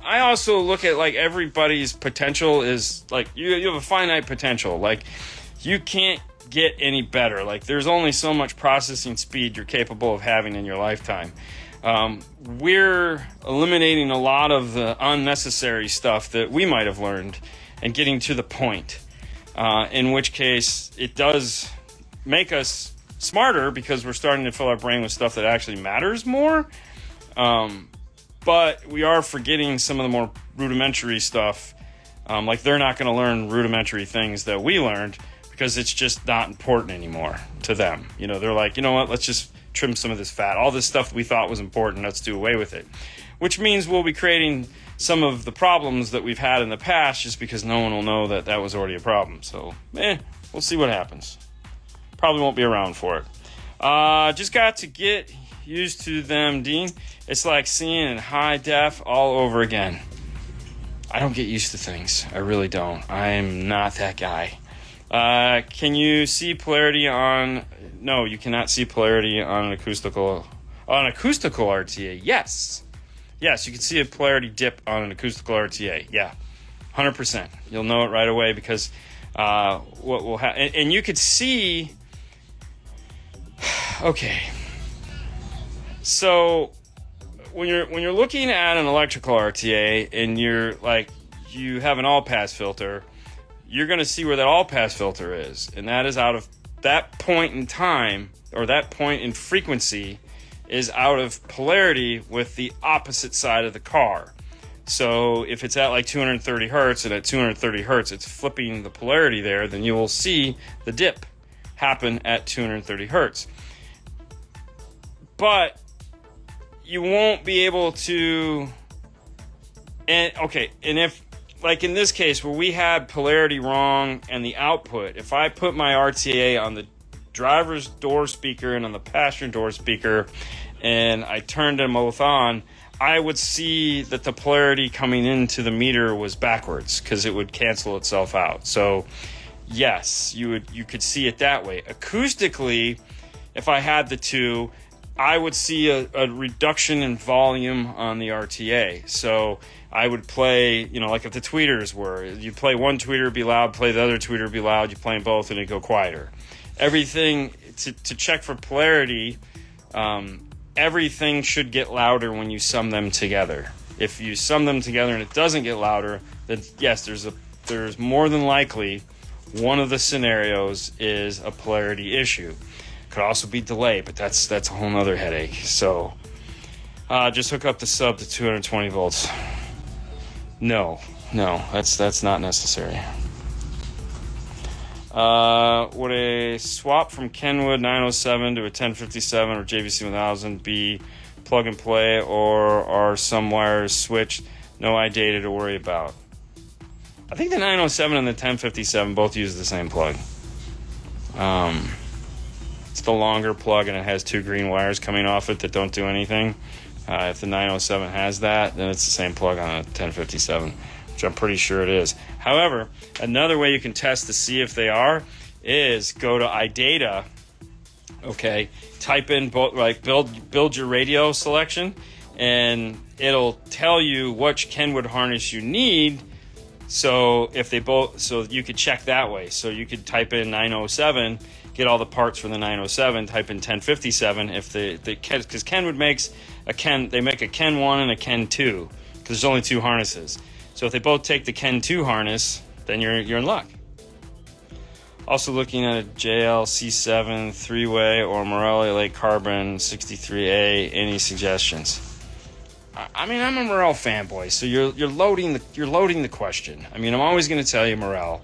I also look at like everybody's potential is like you have a finite potential. Like you can't get any better. Like there's only so much processing speed you're capable of having in your lifetime. We're eliminating a lot of the unnecessary stuff that we might have learned and getting to the point, in which case it does make us smarter because we're starting to fill our brain with stuff that actually matters more. But we are forgetting some of the more rudimentary stuff. Like they're not going to learn rudimentary things that we learned because it's just not important anymore to them. They're like, you know what, let's just trim some of this fat. All this stuff we thought was important, let's do away with it. Which means we'll be creating some of the problems that we've had in the past just because no one will know that that was already a problem. So, we'll see what happens. Probably won't be around for it. Just got to get used to them, Dean. It's like seeing in high def all over again. I don't get used to things. I really don't. I'm not that guy. Can you see polarity on... No, you cannot see polarity on an acoustical RTA. Yes, you can see a polarity dip on an acoustical RTA. Yeah, 100%. You'll know it right away because what will happen... And you could see... Okay. So when you're looking at an electrical RTA and you have an all-pass filter, you're going to see where that all-pass filter is, and that is out of that point in time, or that point in frequency is out of polarity with the opposite side of the car. So if it's at like 230 hertz and at 230 hertz it's flipping the polarity there, then you will see the dip happen at 230 hertz. But you won't be able to... And if like in this case where we had polarity wrong and the output, if I put my RTA on the driver's door speaker and on the passenger door speaker and I turned them both on, I would see that the polarity coming into the meter was backwards because it would cancel itself out. So yes, you could see it that way. Acoustically, if I had the two, I would see a reduction in volume on the RTA. So I would play, like if the tweeters were, you play one tweeter, it'd be loud, play the other tweeter, it'd be loud, you play them both and it'd go quieter. Everything, to check for polarity, everything should get louder when you sum them together. If you sum them together and it doesn't get louder, then yes, there's more than likely one of the scenarios is a polarity issue. Could also be delay, but that's a whole nother headache. So just hook up the sub to 220 volts. No, that's not necessary. Would a swap from Kenwood 907 to a 1057 or JVC 1000 be plug and play, or are some wires switched? No iData to worry about. I think the 907 and the 1057 both use the same plug. It's the longer plug and it has two green wires coming off it that don't do anything. If the 907 has that, then it's the same plug on a 1057, which I'm pretty sure it is. However, another way you can test to see if they are is go to iData. Okay, type in build your radio selection, and it'll tell you which Kenwood harness you need. So so you could check that way. So you could type in 907, get all the parts for the 907, type in 1057 because Kenwood makes they make a Ken 1 and a Ken 2 because there's only two harnesses. So if they both take the Ken 2 harness, then you're in luck. Also looking at a JL C7 3-way or Morelli Lake Carbon 63A. Any suggestions? I mean, I'm a Morel fanboy, so you're loading the question. I mean, I'm always going to tell you Morel.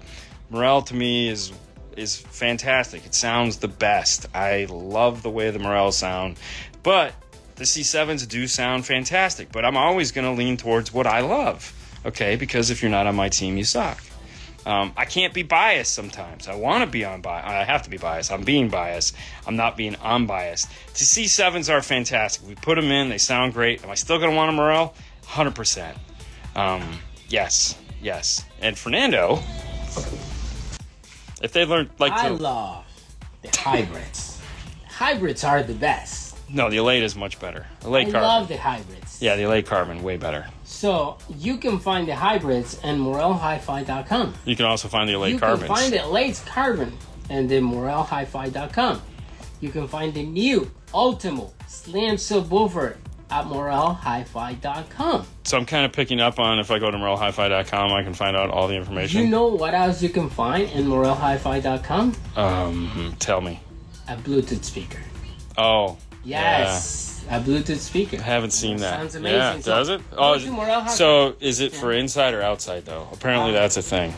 Morel to me is fantastic. It sounds the best. I love the way the Morels sound, but the C7s do sound fantastic. But I'm always going to lean towards what I love, okay? Because if you're not on my team, you suck. I can't be biased sometimes. I want to be I have to be biased. I'm being biased. I'm not being unbiased. The C7s are fantastic. We put them in. They sound great. Am I still going to want a Morel? 100%. Yes. And Fernando, if they learned I love the hybrids. Hybrids are the best. No, the Elate is much better. Elate Carbon. I love the hybrids. Yeah, the Elate Carbon, way better. So you can find the hybrids at MorelHiFi.com. You can also find the Elate Carbons. You can find the Elate Carbon and the MorelHiFi.com. You can find the new Ultimo Slam Subwoofer at MorelHiFi.com. So I'm kind of picking up on if I go to MorelHiFi.com, I can find out all the information. You know what else you can find in MorelHiFi.com? Tell me. A Bluetooth speaker. Oh. Yes. Yeah. A Bluetooth speaker. I haven't seen that. Sounds amazing. Yeah, does it? So is it for inside or outside though? Apparently that's a thing.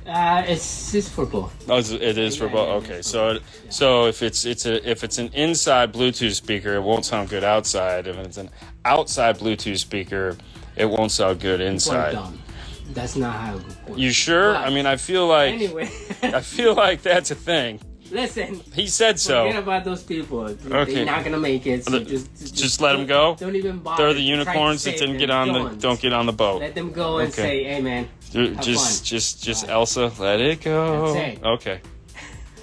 It's for both. Oh, it is for both. Okay, so if it's an inside Bluetooth speaker, it won't sound good outside. If it's an outside Bluetooth speaker, it won't sound good inside. That's not how it works. You sure? But I mean, I feel like that's a thing. Listen. He said so. Forget about those people. Okay. They're not gonna make it. So just let them go. Don't even bother. They're the unicorns that didn't get on don't get on the boat. Let them go and say, "Hey, man." Just Elsa, let it go. That's it. Okay.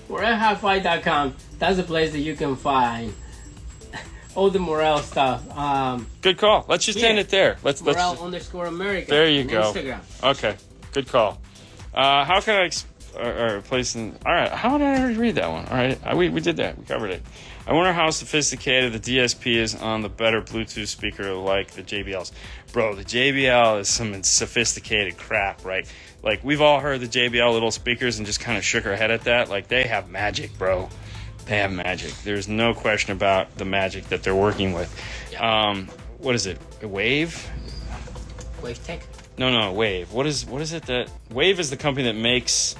We're at hifi.com. That's the place that you can find all the Morel stuff. Good call. Let's just end it there. Let's Morel_America. There you go. Instagram. Okay. Good call. How can I replace? All right. How did I already read that one? All right. We did that. We covered it. I wonder how sophisticated the DSP is on the better Bluetooth speaker like the JBLs. Bro, the JBL is some sophisticated crap, right? Like, we've all heard the JBL little speakers and just kind of shook our head at that. Like, they have magic, bro. They have magic. There's no question about the magic that they're working with. Yeah. What is it? Wave? Wave Tech? No, Wave. What is it that... Wave is the company that makes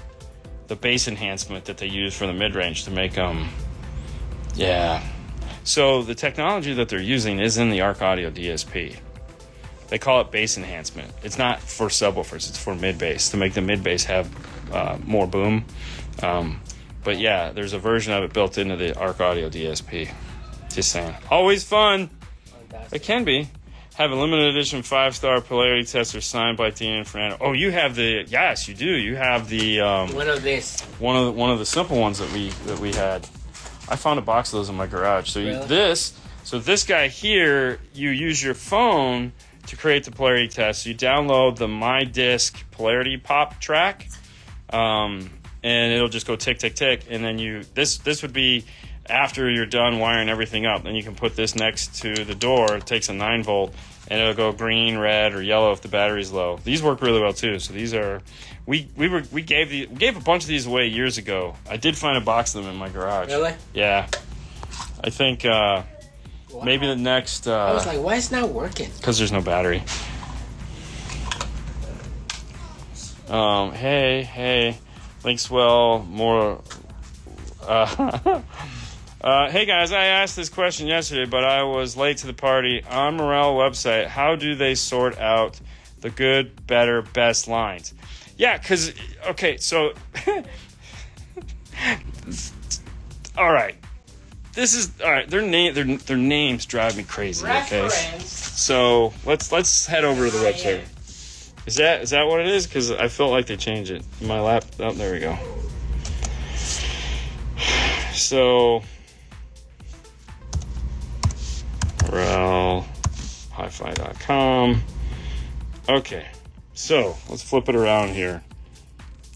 the bass enhancement that they use for the mid-range to make them... Yeah. So the technology that they're using is in the Arc Audio DSP. they call it bass enhancement. It's not for subwoofers, it's for mid bass, to make the mid bass have more boom. But yeah, there's a version of it built into the Arc Audio DSP. Just saying. Always fun. Fantastic. It can be. Have a limited edition 5-star polarity tester signed by Dean and Fernando. Oh, you have the, yes, you do. You have the One of this. one of the simple ones that we had. I found a box of those in my garage. So Really? this guy here, you use your phone to create the polarity test. So you download the My Disc polarity pop track, and it'll just go tick tick tick. And then this would be after you're done wiring everything up. Then you can put this next to the door. It takes a 9-volt, and it'll go green, red, or yellow if the battery's low. These work really well too. So these are we gave a bunch of these away years ago. I did find a box of them in my garage. Really? Yeah. I think maybe the next. I was like, why is it not working? Because there's no battery. Hey, Linkswell, more. Hey guys, I asked this question yesterday, but I was late to the party. On Morel website, how do they sort out the good, better, best lines? Yeah, because, okay, so, all right. This is, all right, their names drive me crazy, okay? So, let's head over to the website. Is that what it is? Because I felt like they changed it. My lap, oh, there we go. So, RelHiFi.com. Okay, so let's flip it around here.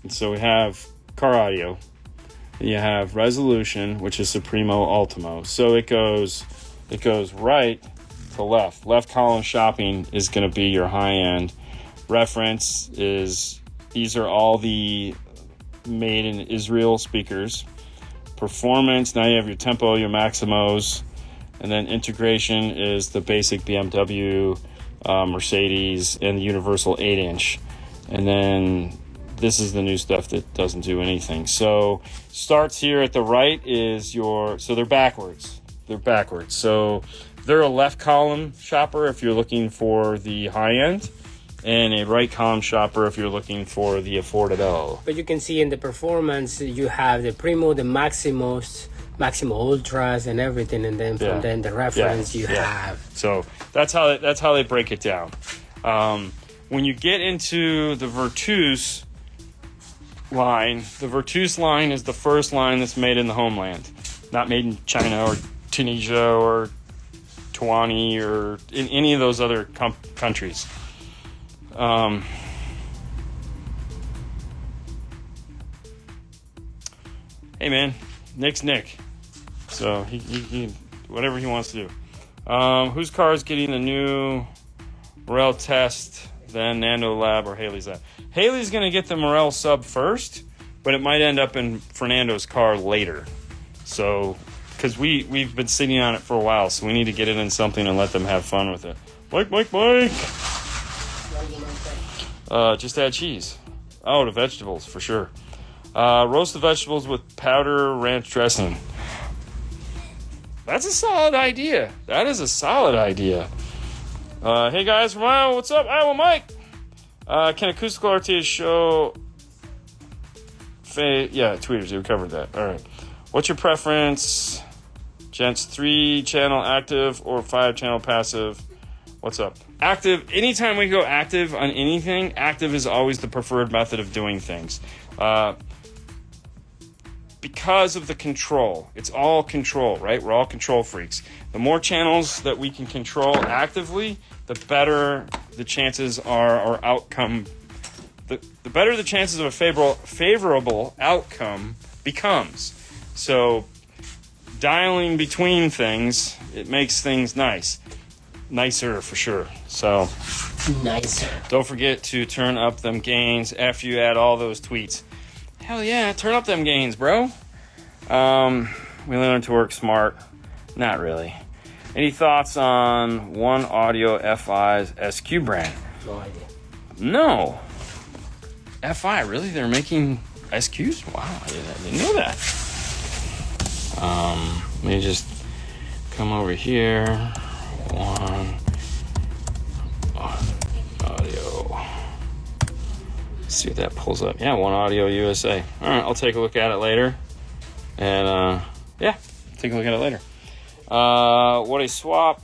And so we have car audio. And you have resolution, which is Supremo Ultimo. So it goes right to left. Left column shopping is going to be your high end. Reference is, these are all the made in Israel speakers. Performance, now you have your tempo, your maximos, and then integration is the basic BMW, Mercedes, and the universal 8-inch. And then this is the new stuff that doesn't do anything. So starts here at the right is so they're backwards. So they're a left column shopper if you're looking for the high end, and a right column shopper if you're looking for the affordable. But you can see in the performance, you have the Primo, the Maximos, Maximo Ultras, and everything, and then from then the reference you have. So that's how they break it down. When you get into the Virtus line, the Virtus line is the first line that's made in the homeland, not made in China or Tunisia or Tuani or in any of those other countries. Hey man, Nick's Nick, so he whatever he wants to do. Whose car is getting the new Morel test, then Nando Lab or Haley's Lab? Haley's gonna get the Morel sub first, but it might end up in Fernando's car later. So, because we've been sitting on it for a while, so we need to get it in something and let them have fun with it. Mike. Just add cheese. Oh, to vegetables, for sure. Roast the vegetables with powder ranch dressing. That's a solid idea. That is a solid idea. Hey guys from Iowa, what's up? Iowa Mike. Can acoustical RTS show... tweeters, we covered that. All right. What's your preference? Gents, 3-channel active or 5-channel passive? What's up? Active, anytime we go active on anything, active is always the preferred method of doing things. Because of the control. It's all control, right? We're all control freaks. The more channels that we can control actively, the better the chances are our outcome. The better the chances of a favorable outcome becomes. So dialing between things, it makes things nicer for sure. So Nicer. don't forget to turn up them gains after you add all those tweets. Hell yeah, turn up them gains, bro. We learned to work smart. Not really. Any thoughts on One Audio FI's SQ brand? No idea. No. FI, really? They're making SQs? Wow, I didn't know that. Let me just come over here. One see if that pulls up. Yeah, One Audio USA. All right, I'll take a look at it later. And yeah, take a look at it later. What a swap.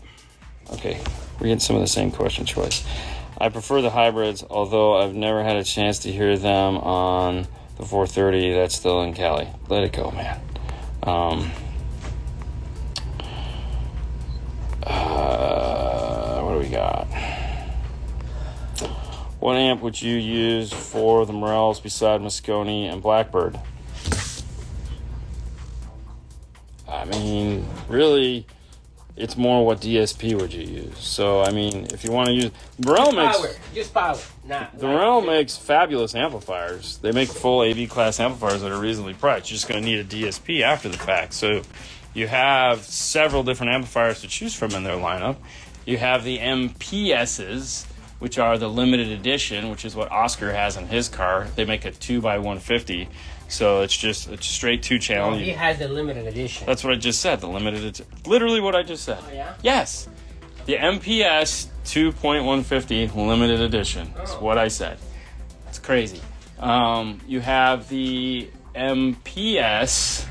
Okay, we're getting some of the same question choice. I prefer the hybrids, although I've never had a chance to hear them on the 430 that's still in Cali. Let it go, man. What do we got? What amp would you use for the Morels beside Moscone and Blackbird? I mean, really, it's more what DSP would you use. So, I mean, if you want to use... Just power. Nah, the Morel makes fabulous amplifiers. They make full AV class amplifiers that are reasonably priced. You're just going to need a DSP after the fact. So you have several different amplifiers to choose from in their lineup. You have the MPSs, which are the limited edition, which is what Oscar has in his car. They make a 2x150. So it's just a straight 2-channel. Oh, he has the limited edition. That's what I just said. The limited edition. Literally what I just said. Oh, yeah? Yes. The MPS 2.150 limited edition. That's what I said. It's crazy. You have the MPS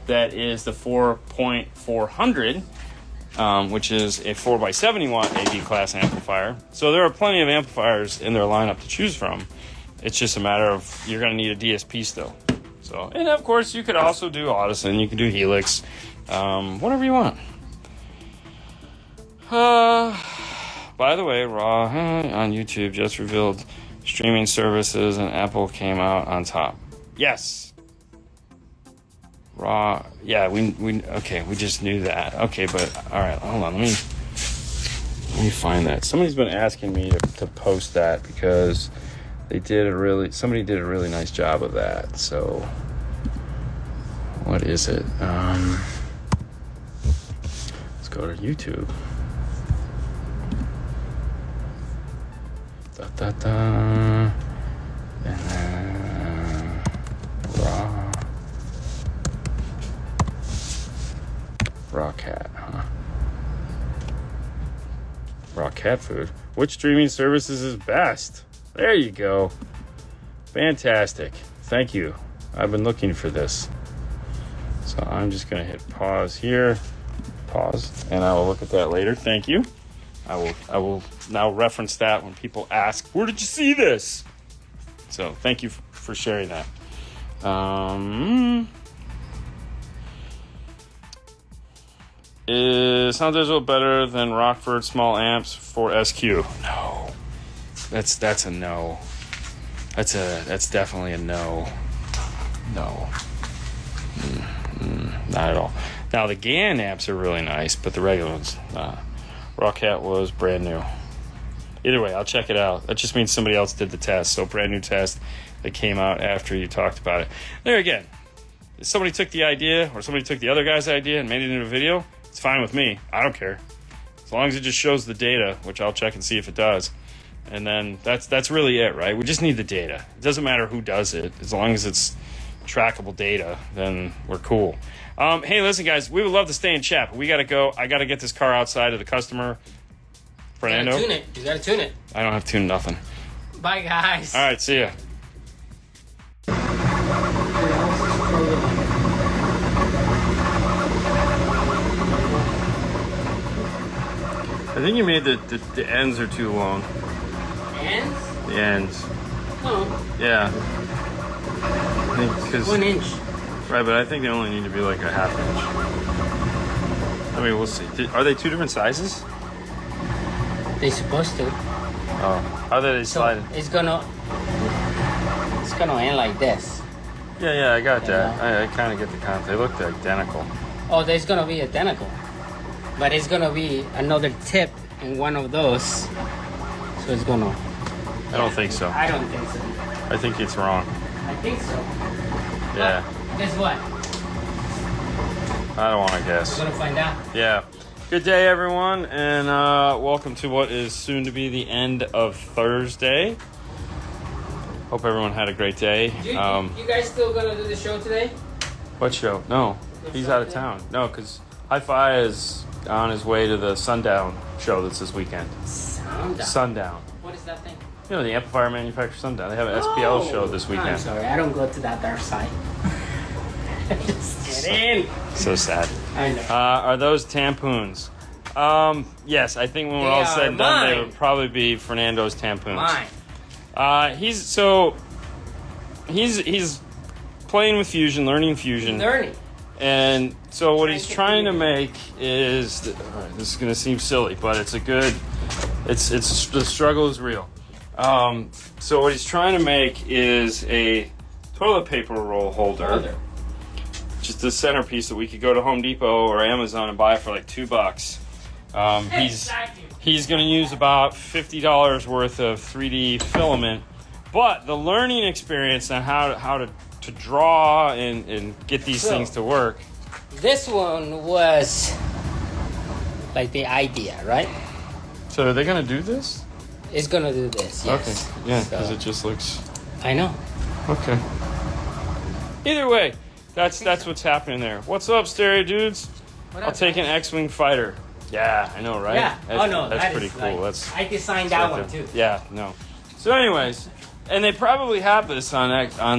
that is the 4.400, which is a 4x70 watt AV class amplifier. So there are plenty of amplifiers in their lineup to choose from. It's just a matter of you're going to need a DSP still. So, and of course, you could also do Audison. You can do Helix, whatever you want. By the way, Raw on YouTube just revealed streaming services and Apple came out on top. Yes. Raw. Yeah, we okay. We just knew that. Okay, but all right. Hold on. Let me find that. Somebody's been asking me to post that because. Somebody did a really nice job of that. So, what is it? Let's go to YouTube. And then raw cat, huh? Raw cat food. Which streaming services is best? There you go. Fantastic. Thank you. I've been looking for this. So I'm just going to hit pause here. Pause. And I will look at that later. Thank you. I will now reference that when people ask, where did you see this? So thank you for sharing that. Is Sound Digital better than Rockford small amps for SQ? No. That's a no. That's definitely a no. No. Not at all. Now the GAN amps are really nice, but the regular ones, Rockcat was brand new. Either way, I'll check it out. That just means somebody else did the test. So brand new test that came out after you talked about it. There again, if somebody took the idea or somebody took the other guy's idea and made it into a video, it's fine with me. I don't care. As long as it just shows the data, which I'll check and see if it does. And then that's really it, right? We just need the data. It doesn't matter who does it. As long as it's trackable data, then we're cool. Hey, listen, guys, we would love to stay in chat, but we got to go. I got to get this car outside to the customer. Fernando? You got to tune it. I don't have to tune nothing. Bye, guys. All right, see ya. I think you made the ends are too long. Ends? The ends. Oh. Yeah. I think 'cause, 1 inch. right, but I think they only need to be like a ½ inch. I mean, we'll see. Are they two different sizes? They're supposed to. Oh, how do they slide? So it's gonna end like this. Yeah, I got that. I kind of get the concept. They look identical. Oh, there's gonna be identical, but it's gonna be another tip in one of those. So it's gonna. I don't think so. I don't think so. I think it's wrong. I think so. Yeah. But guess what? I don't want to guess. We're gonna find out. Yeah. Good day, everyone, and welcome to what is soon to be the end of Thursday. Hope everyone had a great day. You guys still gonna do the show today? What show? No, he's out of town. No, because Hi-Fi is on his way to the Sundown show that's this weekend. Sundown. Sundown. What is that thing? You know, the amplifier manufacturer Sundown. They have an SPL show this weekend. I'm sorry, I don't go to that dark side. Just kidding. So sad. I know. Are those tampoons? Yes, I think when we're They all said are and done, they mine. would probably be Fernando's tampoons. Mine. He's playing with Fusion, learning Fusion. Learning. And so what he's trying to make is, this is going to seem silly, but it's the struggle is real. So what he's trying to make is a toilet paper roll holder. Just the centerpiece that we could go to Home Depot or Amazon and buy for like $2. He's going to use about $50 worth of 3D filament, but the learning experience on how to draw and get these things to work. This one was like the idea, right? So are they going to do this? It's gonna do this, yes. Okay, yeah, because So- it just looks I know. okay. Either way, that's what's happening there. What's up, stereo dudes? What I'll up, take an man? X-wing fighter. Yeah, I know, right? Yeah. That's, that's that pretty is cool. like- That's I designed that right one there. too. Yeah, no. So, anyways, and they probably have this on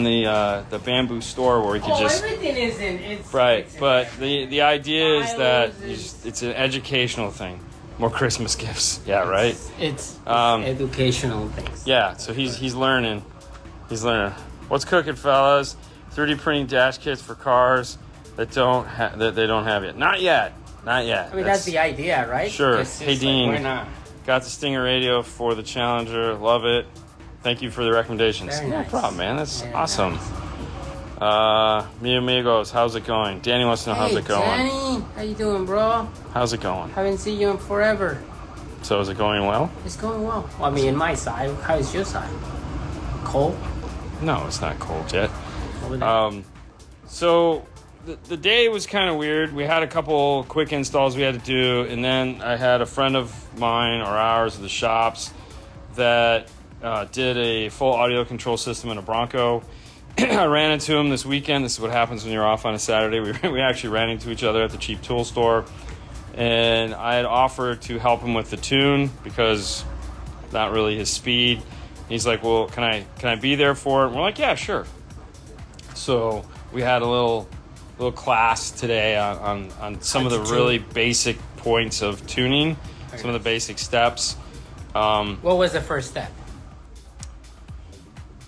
the Bamboo store where you can just Everything is in. It's right. it's in But there. the idea is that Files it's an educational thing. More Christmas gifts. Yeah, right. It's Um, educational things. Yeah, so he's learning. He's learning. What's cooking, fellas? 3D printing dash kits for cars that they don't have yet. Not yet. Not yet. I mean, that's the idea, right? Sure. It's Hey, like, Dean. why not? Got the Stinger radio for the Challenger. Love it. Thank you for the recommendations. Very No nice. problem, man. That's Very awesome. Mi amigos, how's it going? Danny wants to know how's it going. Danny, how you doing, bro? How's it going? Haven't seen you in forever. So is it going well? It's going well. Well, I mean, in my side, how is your side? Cold No, it's not cold yet. over there. So the day was kind of weird. We had a couple quick installs we had to do, and then I had a friend of mine or ours at the shops that did a full audio control system in a Bronco. I ran into him this weekend. This is what happens when you're off on a Saturday. We actually ran into each other at the cheap tool store, and I had offered to help him with the tune because not really his speed. He's like, well, can I be there for it? And we're like, yeah, sure. So we had a little class today on some of the really basic points of tuning, some of the basic steps. What was the first step?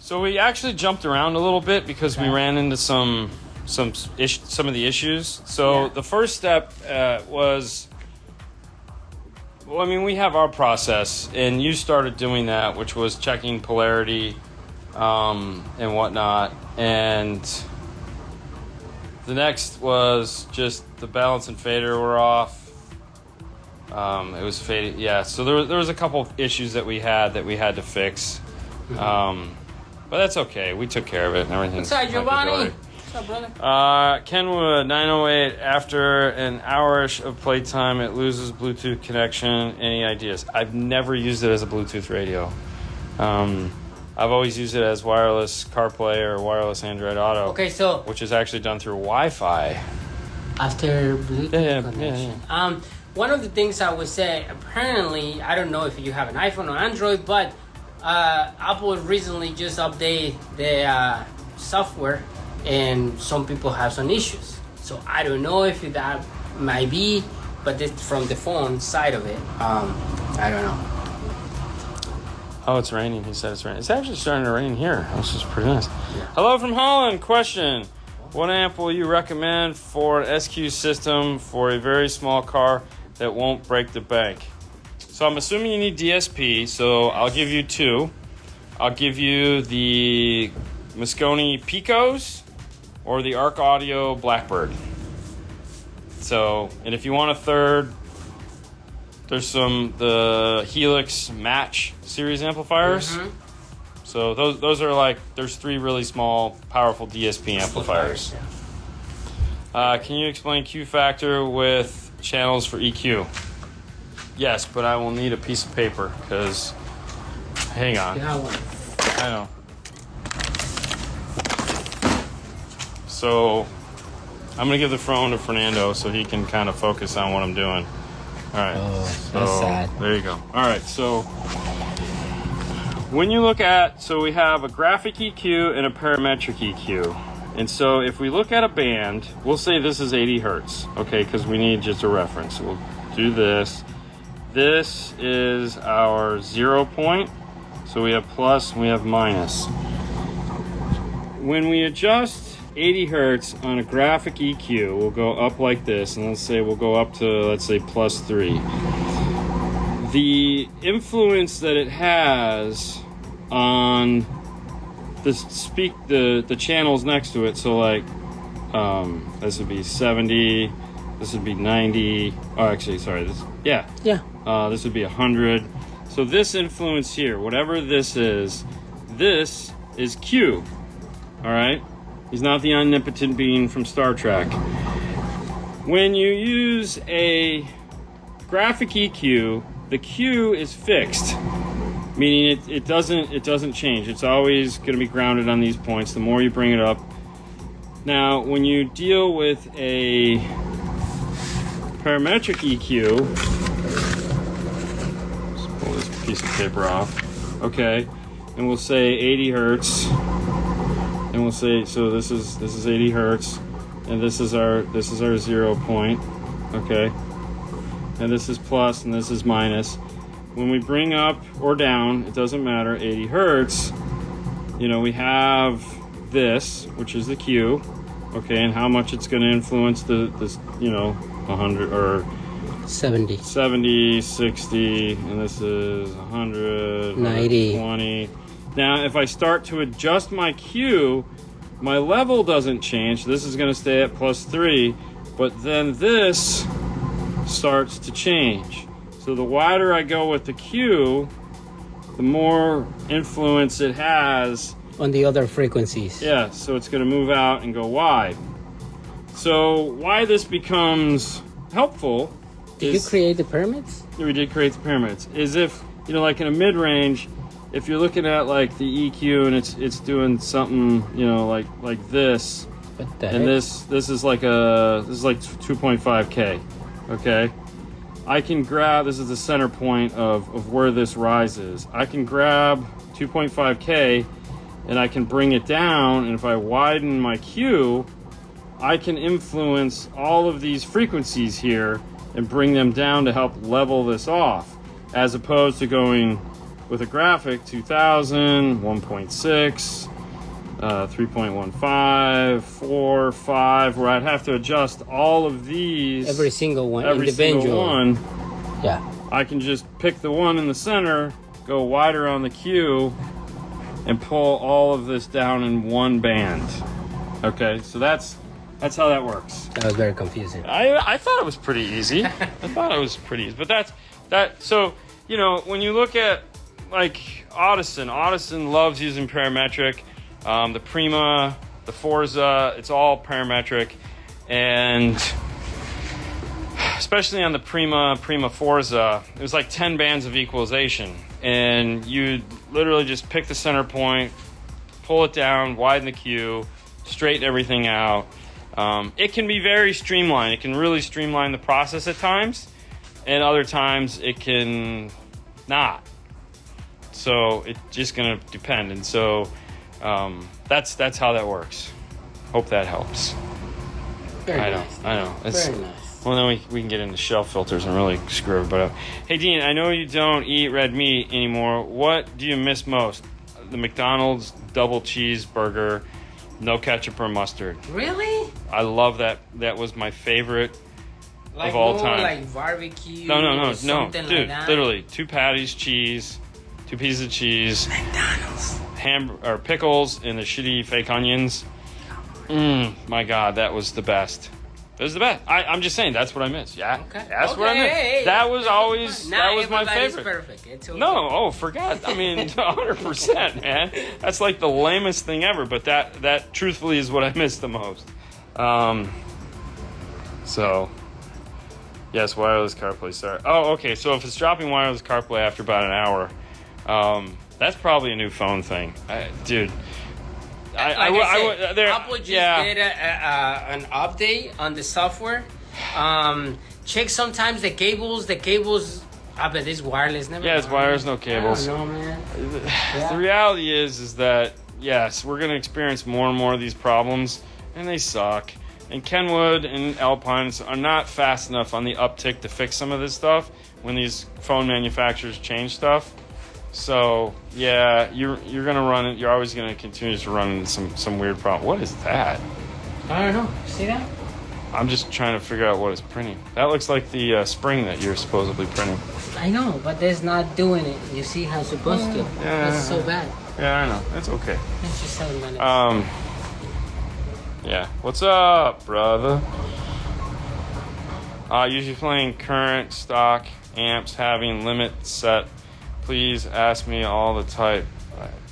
So we actually jumped around a little bit because we ran into some of the issues. So Yeah. the first step was, well, I mean, we have our process, and you started doing that, which was checking polarity and whatnot. And the next was just the balance and fader were off. It was faded, yeah. So there was a couple of issues that we had to fix. But that's okay. We took care of it and everything. What's up, Giovanni? What's up, brother? Kenwood 908. After an hour-ish of playtime, it loses Bluetooth connection. Any ideas? I've never used it as a Bluetooth radio. I've always used it as wireless CarPlay or wireless Android Auto. Okay, so Which is actually done through Wi-Fi. after Bluetooth Yeah. connection. One of the things I would say, apparently, I don't know if you have an iPhone or Android, but Apple recently just updated the software, and some people have some issues. So I don't know if that might be, but it's from the phone side of it. I don't know. Oh, it's raining. He said it's raining. It's actually starting to rain here. This is pretty nice. Hello from Holland. Question. What amp will you recommend for an SQ system for a very small car that won't break the bank? So I'm assuming you need DSP, so I'll give you two. I'll give you the Moscone Picos or the Arc Audio Blackbird. So, and if you want a third, there's the Helix Match series amplifiers. Mm-hmm. So those are like, there's three really small, powerful DSP amplifiers. Can you explain Q factor with channels for EQ? Yes, but I will need a piece of paper because, hang on. That one. I know. So I'm gonna give the phone to Fernando so he can kind of focus on what I'm doing. All right. Oh, so that's sad. there you go. All right. So When you look at, so we have a graphic EQ and a parametric EQ. And so if we look at a band, we'll say this is 80 hertz, okay, because we need just a reference. We'll do this. This is our 0 point. So we have plus and we have minus. When we adjust 80 hertz on a graphic EQ, we'll go up like this, and let's say we'll go up to, let's say, +3. The influence that it has on the channels next to it, so like this would be 70, this would be 90. Oh, actually, sorry, this this would be 100. So this influence here, whatever this is Q. All right, he's not the omnipotent being from Star Trek. When you use a graphic EQ, the Q is fixed, meaning it doesn't change. It's always going to be grounded on these points. The more you bring it up. Now, when you deal with a parametric EQ, let's pull this piece of paper off. Okay, and we'll say 80 hertz, and we'll say so. This is 80 hertz, and this is our 0 point. Okay. And this is plus and this is minus. When we bring up or down, it doesn't matter, 80 hertz, we have this, which is the Q, okay, and how much it's going to influence this 100 or 70, 60, and this is 100, 90, 20. Now, if I start to adjust my Q, my level doesn't change. This is going to stay at +3, but then this starts to change. So the wider I go with the Q, the more influence it has on the other frequencies. Yeah, so it's going to move out and go wide. So why this becomes helpful Did you create the pyramids? We did create the pyramids. Is if, like in a mid-range, if you're looking at like the EQ and it's doing something, like this, What the and heck? this is like 2.5K. Okay, I can grab, this is the center point of where this rises. I can grab 2.5K and I can bring it down, and if I widen my Q, I can influence all of these frequencies here and bring them down to help level this off, as opposed to going with a graphic 2000, 1.6, 3.15, 4, 5, where I'd have to adjust all of these. Every single one, every individual. single one. Yeah. I can just pick the one in the center, go wider on the Q, and pull all of this down in one band. Okay, so that's how that works. That was very confusing. I thought it was pretty easy. But so, when you look at like Audison loves using parametric. The Prima, the Forza, it's all parametric, and especially on the Prima Forza, it was like 10 bands of equalization, and you literally just pick the center point, pull it down, widen the Q, straighten everything out. It can be very streamlined. It can really streamline the process at times, and other times it can not. So it's just going to depend, and so that's how that works. Hope that helps. Very nice. I know. Very nice. Well, then we can get into shelf filters and really screw everybody up. Hey, Dean, I know you don't eat red meat anymore. What do you miss most? The McDonald's double cheeseburger, no ketchup or mustard. Really? I love that. That was my favorite Like of all more time. like barbecue. No, or something dude, like that? literally 2 patties, cheese, 2 pieces of cheese, McDonald's. or pickles, and the shitty fake onions. My God, that was the best. It was the best. I'm just saying, that's what I miss. Yeah, Okay. that's what I miss. Hey, that was always Not that was my everybody's favorite. Perfect. It's okay. No, forgot. I mean, 100%, man. That's like the lamest thing ever. But that truthfully is what I miss the most. So, yes, wireless CarPlay. Sorry. Oh, okay. So if it's dropping wireless CarPlay after about an hour, that's probably a new phone thing, dude. Apple just did an update on the software. Check sometimes the cables but this wireless never. Yeah, it's wires, no cables. I don't know, man. The reality is that yes, we're going to experience more and more of these problems, and they suck. And Kenwood and Alpine are not fast enough on the uptick to fix some of this stuff when these phone manufacturers change stuff. So yeah, you're going to run it. You're always going to continue to run into some weird problem. What is that? I don't know. See that? I'm just trying to figure out what it's printing. That looks like the spring that you're supposedly printing. I know, but that's not doing it. You see how it's supposed to. Yeah. That's so bad. Yeah, I know. It's okay. It's just 7 minutes. Yeah. What's up, brother? Usually playing current stock amps having limit set. Please ask me all the time.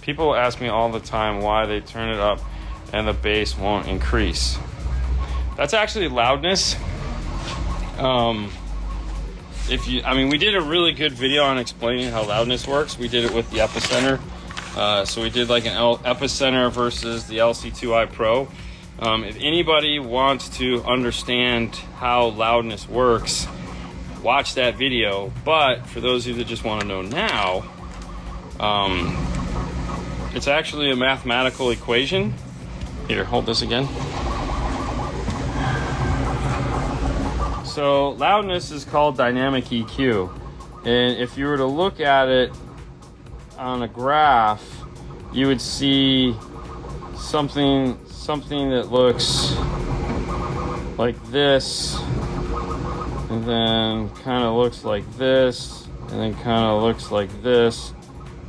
People ask me all the time why they turn it up and the bass won't increase. That's actually loudness. We did a really good video on explaining how loudness works. We did it with the Epicenter. So we did like an Epicenter versus the LC2i Pro. If anybody wants to understand how loudness works, watch that video. But for those of you that just want to know now, it's actually a mathematical equation. Here, hold this again. So loudness is called dynamic EQ. And if you were to look at it on a graph, you would see something that looks like this, and then kind of looks like this, and then kind of looks like this,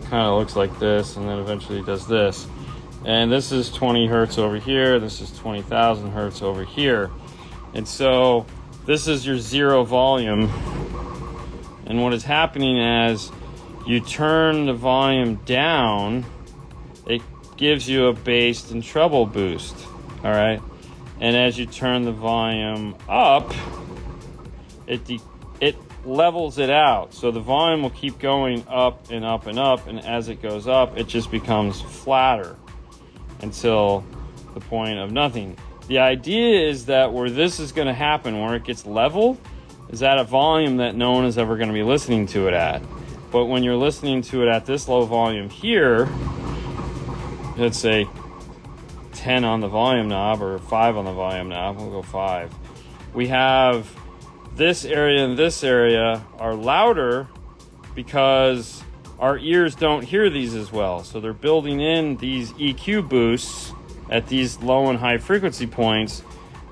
kind of looks like this, and then eventually does this. And this is 20 hertz over here, this is 20,000 hertz over here. And so this is your zero volume, and what is happening as you turn the volume down, it gives you a bass and treble boost, all right? And as you turn the volume up, it levels it out. So the volume will keep going up and up and up, and as it goes up, it just becomes flatter until the point of nothing. The idea is that where this is going to happen, where it gets level, is at a volume that no one is ever going to be listening to it at. But when you're listening to it at this low volume here, let's say 10 on the volume knob or 5 on the volume knob, we'll go 5. We have this area and this area are louder because our ears don't hear these as well. So they're building in these EQ boosts at these low and high frequency points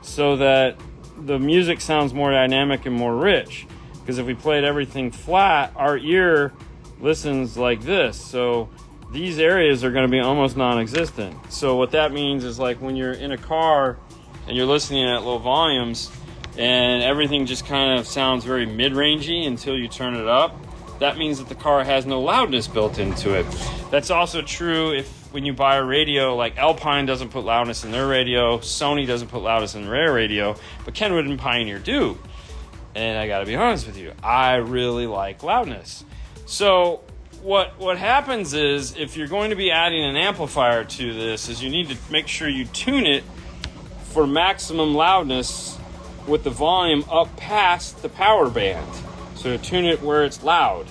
so that the music sounds more dynamic and more rich. Because if we played everything flat, our ear listens like this. So these areas are going to be almost non-existent. So what that means is, like, when you're in a car and you're listening at low volumes and everything just kind of sounds very mid-rangey until you turn it up, that means that the car has no loudness built into it. That's also true when you buy a radio. Like Alpine doesn't put loudness in their radio, Sony doesn't put loudness in their radio, but Kenwood and Pioneer do. And I gotta be honest with you, I really like loudness. So what happens is, if you're going to be adding an amplifier to this, is you need to make sure you tune it for maximum loudness with the volume up past the power band. So tune it where it's loud,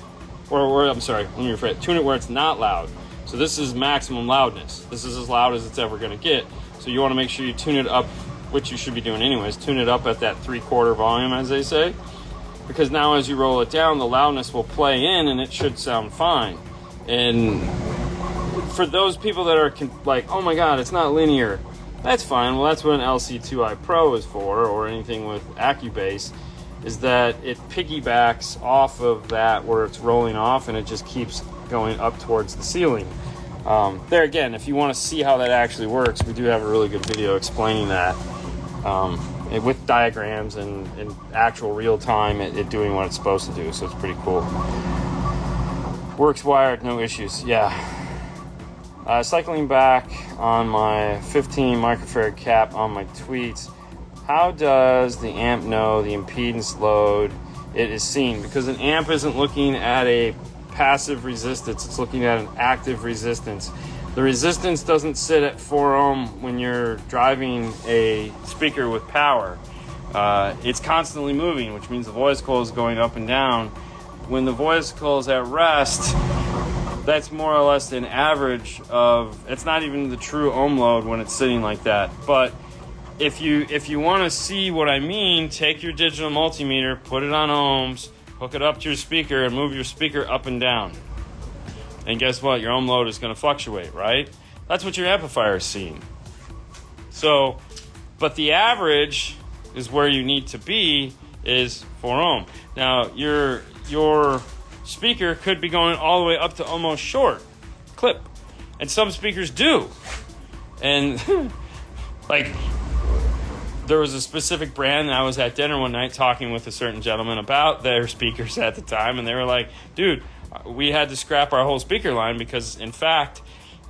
tune it where it's not loud. So this is maximum loudness. This is as loud as it's ever going to get. So you want to make sure you tune it up, which you should be doing anyways, tune it up at that 3/4 volume, as they say. Because now as you roll it down, the loudness will play in and it should sound fine. And for those people that are like, oh my God, it's not linear, that's fine. Well, that's what an LC2i Pro is for, or anything with Acubase, is that it piggybacks off of that where it's rolling off and it just keeps going up towards the ceiling. There again, if you want to see how that actually works, we do have a really good video explaining that with diagrams and actual real time, it doing what it's supposed to do. So it's pretty cool. Works wired, no issues. Yeah. Cycling back on my 15 microfarad cap on my tweets. How does the amp know the impedance load it is seeing? Because an amp isn't looking at a passive resistance, it's looking at an active resistance. The resistance doesn't sit at 4 ohm when you're driving a speaker with power. It's constantly moving, which means the voice coil is going up and down. when the vocal is at rest, that's more or less an average of, it's not even the true ohm load when it's sitting like that. But if you want to see what I mean, take your digital multimeter, put it on ohms, hook it up to your speaker, and move your speaker up and down. And guess what? Your ohm load is going to fluctuate, right? That's what your amplifier is seeing. So, but the average is where you need to be, is 4 ohm. Now, your speaker could be going all the way up to almost short clip. And some speakers do. And like, there was a specific brand, and I was at dinner one night talking with a certain gentleman about their speakers at the time, and they were like, dude, we had to scrap our whole speaker line because, in fact,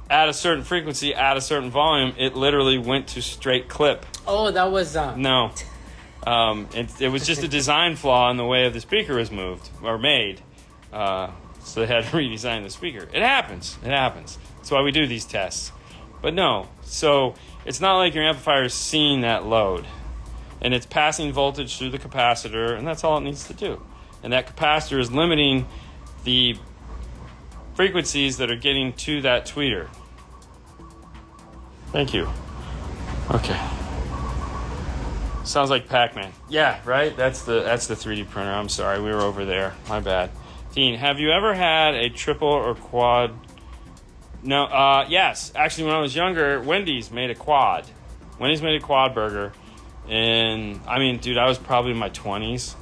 at a certain frequency, at a certain volume, it literally went to straight clip. Oh, that was... No. It was just a design flaw in the way of the speaker was moved, or made. So they had to redesign the speaker. It happens. That's why we do these tests. But no. So it's not like your amplifier is seeing that load. And it's passing voltage through the capacitor, and that's all it needs to do. And that capacitor is limiting the frequencies that are getting to that tweeter. Thank you. Okay. Sounds like Pac-Man. Yeah, right? That's the 3D printer. I'm sorry, we were over there. My bad. Dean, have you ever had a triple or quad? No, yes. Actually, when I was younger, Wendy's made a quad. Wendy's made a quad burger. And, I mean, dude, I was probably in my 20s.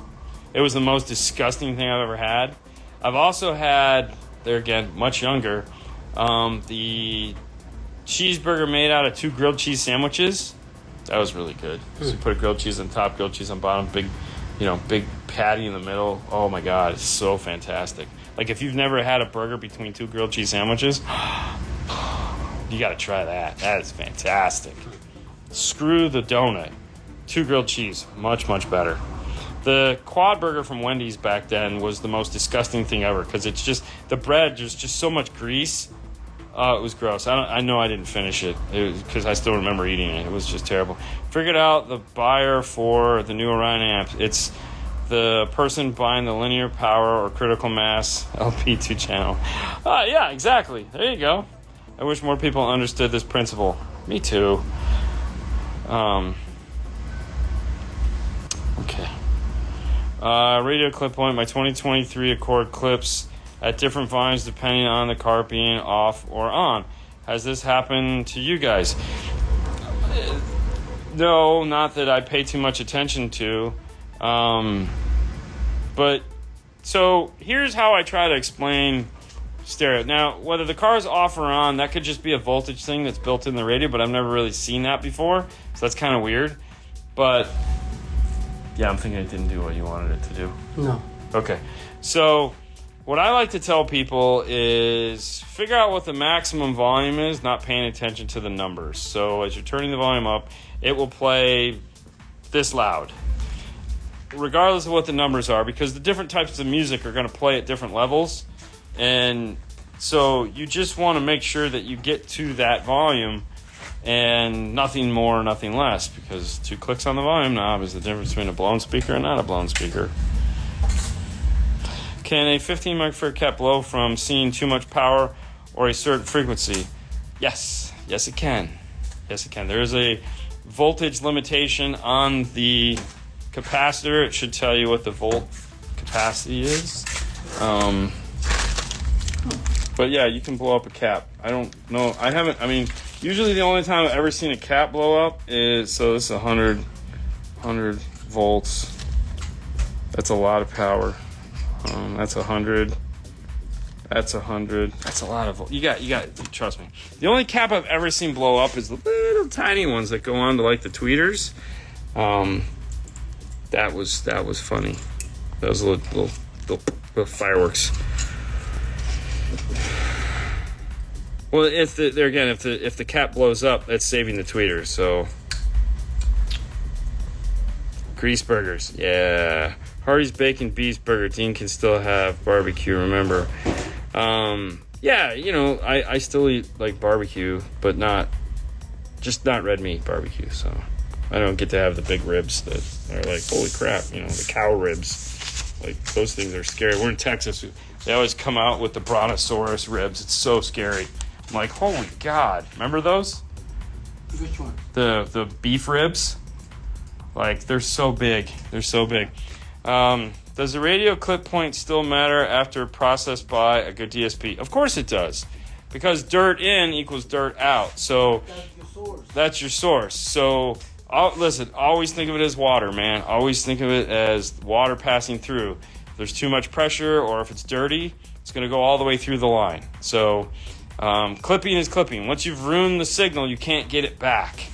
It was the most disgusting thing I've ever had. I've also had, there again, much younger, the cheeseburger made out of 2 grilled cheese sandwiches. That was really good. So you put a grilled cheese on top, grilled cheese on bottom, big patty in the middle. Oh my God, it's so fantastic. Like if you've never had a burger between 2 grilled cheese sandwiches, you got to try that. That is fantastic. Screw the donut. 2 grilled cheese, much, much better. The quad burger from Wendy's back then was the most disgusting thing ever because it's just, the bread, there's just so much grease. It was gross. I know I didn't finish it because I still remember eating it. It was just terrible. Figured out the buyer for the new Orion amp. It's the person buying the linear power or critical mass LP2 channel. Yeah, exactly. There you go. I wish more people understood this principle. Me too. Okay. Radio clip point. My 2023 Accord clips at different volumes depending on the car being off or on. Has this happened to you guys? No, not that I pay too much attention to. But, so, here's how I try to explain stereo. Now, whether the car is off or on, that could just be a voltage thing that's built in the radio, but I've never really seen that before, so that's kind of weird. But, yeah, I'm thinking it didn't do what you wanted it to do. No. Okay, so what I like to tell people is figure out what the maximum volume is, not paying attention to the numbers. So as you're turning the volume up, it will play this loud, regardless of what the numbers are, because the different types of music are going to play at different levels. And so you just want to make sure that you get to that volume and nothing more, nothing less, because 2 clicks on the volume knob is the difference between a blown speaker and not a blown speaker. Can a 15 microfarad cap blow from seeing too much power or a certain frequency? Yes. Yes, it can. Yes, it can. There is a voltage limitation on the capacitor. It should tell you what the volt capacity is. But yeah, you can blow up a cap. I don't know. I mean, usually the only time I've ever seen a cap blow up is, so this is 100 volts. That's a lot of power. That's 100. That's 100. That's a lot of. You got. Trust me. The only cap I've ever seen blow up is the little tiny ones that go on to like the tweeters. That was funny. That was little fireworks. Well, if the cap blows up, that's saving the tweeter. So, grease burgers, yeah. Hardy's Bacon Beast Burger. Dean can still have barbecue, remember. Yeah, I still eat like barbecue, but not red meat barbecue, so I don't get to have the big ribs that are like, holy crap, the cow ribs. Like, those things are scary. We're in Texas. They always come out with the brontosaurus ribs. It's so scary. I'm like, holy God. Remember those? Which one? The beef ribs. Like, they're so big. They're so big. Does the radio clip point still matter after processed by a good DSP? Of course it does. Because dirt in equals dirt out. So That's your source. that's your source. So, listen, always think of it as water, man. Always think of it as water passing through. If there's too much pressure or if it's dirty, it's going to go all the way through the line. So, clipping is clipping. Once you've ruined the signal, you can't get it back.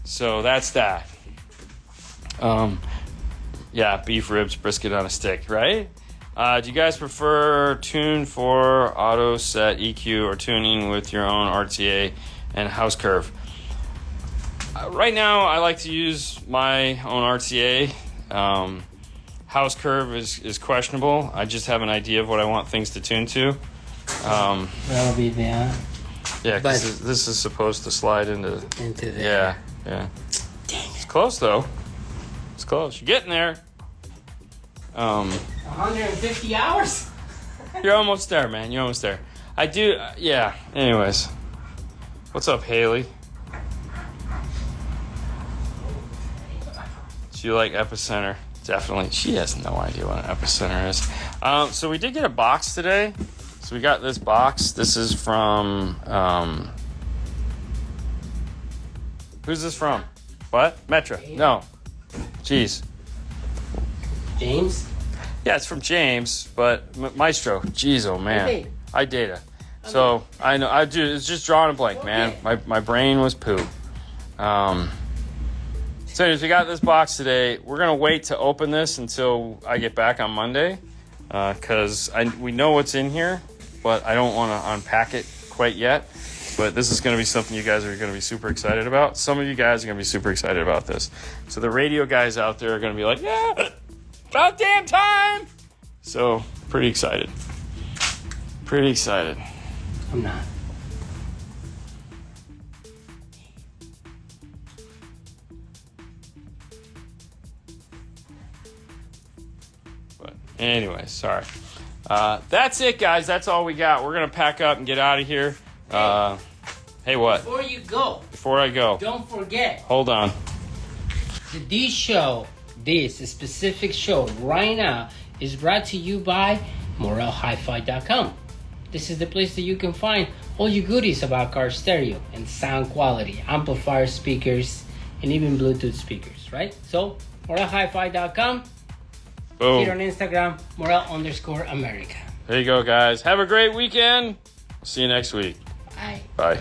So that's that. Yeah, beef ribs, brisket on a stick, right? Do you guys prefer tune for auto set EQ or tuning with your own RTA and house curve? Right now, I like to use my own RTA. House curve is questionable. I just have an idea of what I want things to tune to. That'll be there. Yeah, But- because this is supposed to slide into there. Yeah. It's close, though. It's close. You're getting there. 150 hours? You're almost there, man. You're almost there. I do, yeah. Anyways. What's up, Haley? Do you like Epicenter? Definitely. She has no idea what an Epicenter is. So we did get a box today. So we got this box. This is from, who's this from? What? Metro. No. Jeez. James? Yeah, it's from James, but Maestro. Jeez, oh man. iData. So I know. It's just drawing a blank, man. My brain was poo. So anyways, we got this box today. We're gonna wait to open this until I get back on Monday, because we know what's in here, but I don't want to unpack it quite yet. But this is going to be something you guys are going to be super excited about. Some of you guys are going to be super excited about this. So the radio guys out there are going to be like, yeah, about damn time. So pretty excited. Pretty excited. I'm not. But anyway, sorry. That's it, guys. That's all we got. We're going to pack up and get out of here. Hey, what? Before you go, Before I go, don't forget, hold on. this specific show right now is brought to you by MorelHiFi.com. This is the place that you can find all your goodies about car stereo and sound quality, amplifier speakers, and even Bluetooth speakers, right? So, MorelHiFi.com. Boom. Here on Instagram, Morel_America. There you go, guys. Have a great weekend. See you next week. Bye. Bye.